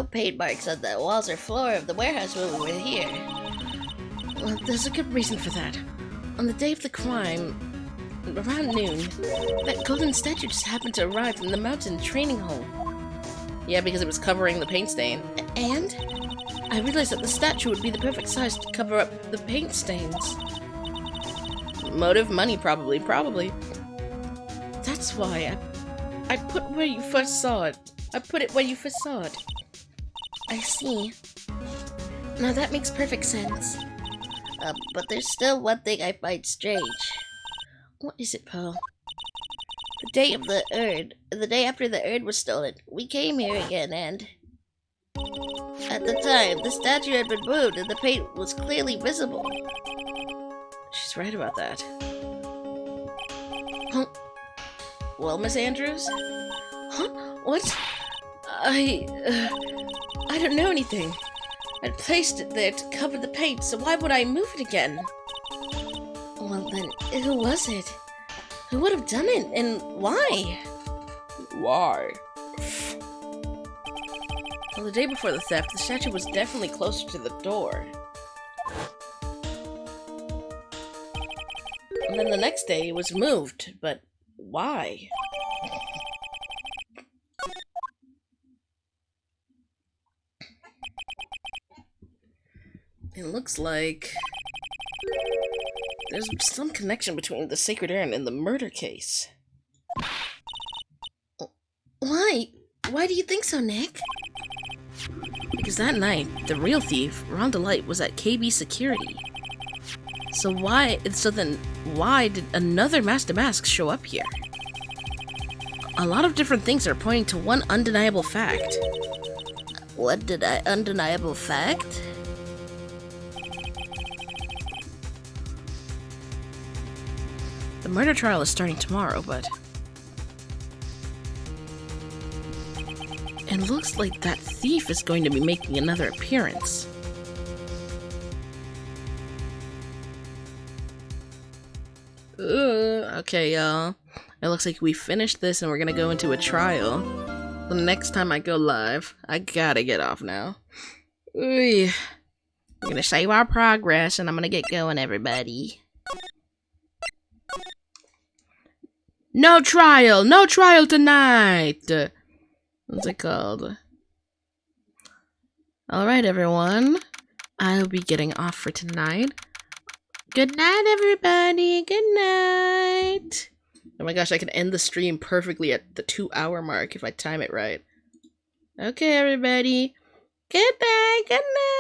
paint marks on the walls or floor of the warehouse when we were here. Well, there's a good reason for that. On the day of the crime, around noon, that golden statue just happened to arrive from the mountain training hall. Yeah, because it was covering the paint stain. And I realized that the statue would be the perfect size to cover up the paint stains. Motive? Money, probably. That's why I put where you first saw it. I put it where you first saw it. I see. Now that makes perfect sense. But there's still one thing I find strange. What is it, Pearl? The day after the urn was stolen, we came here again and... At the time, the statue had been moved and the paint was clearly visible. She's right about that. Huh? Well, Miss Andrews? Huh? What? I don't know anything. I placed it there to cover the paint, so why would I move it again? Well then, who was it? Who would have done it, and why? Why? Well, the day before the theft, the statue was definitely closer to the door. And then the next day, it was moved, but why? It looks like there's some connection between the sacred urn and the murder case. Why? Why do you think so, Nick? Because that night, the real thief, Ron DeLite, was at KB Security. So then why did another Master Mask show up here? A lot of different things are pointing to one undeniable fact. What undeniable fact? The murder trial is starting tomorrow, but... It looks like that thief is going to be making another appearance. Okay, y'all. It looks like we finished this and we're gonna go into a trial. The next time I go live, I gotta get off now. We're gonna save our progress and I'm gonna get going, everybody. No trial! No trial tonight! What's it called? Alright, everyone. I'll be getting off for tonight. Good night, everybody. Good night. Oh my gosh, I can end the stream perfectly at the 2-hour mark if I time it right. Okay, everybody. Good night. Good night.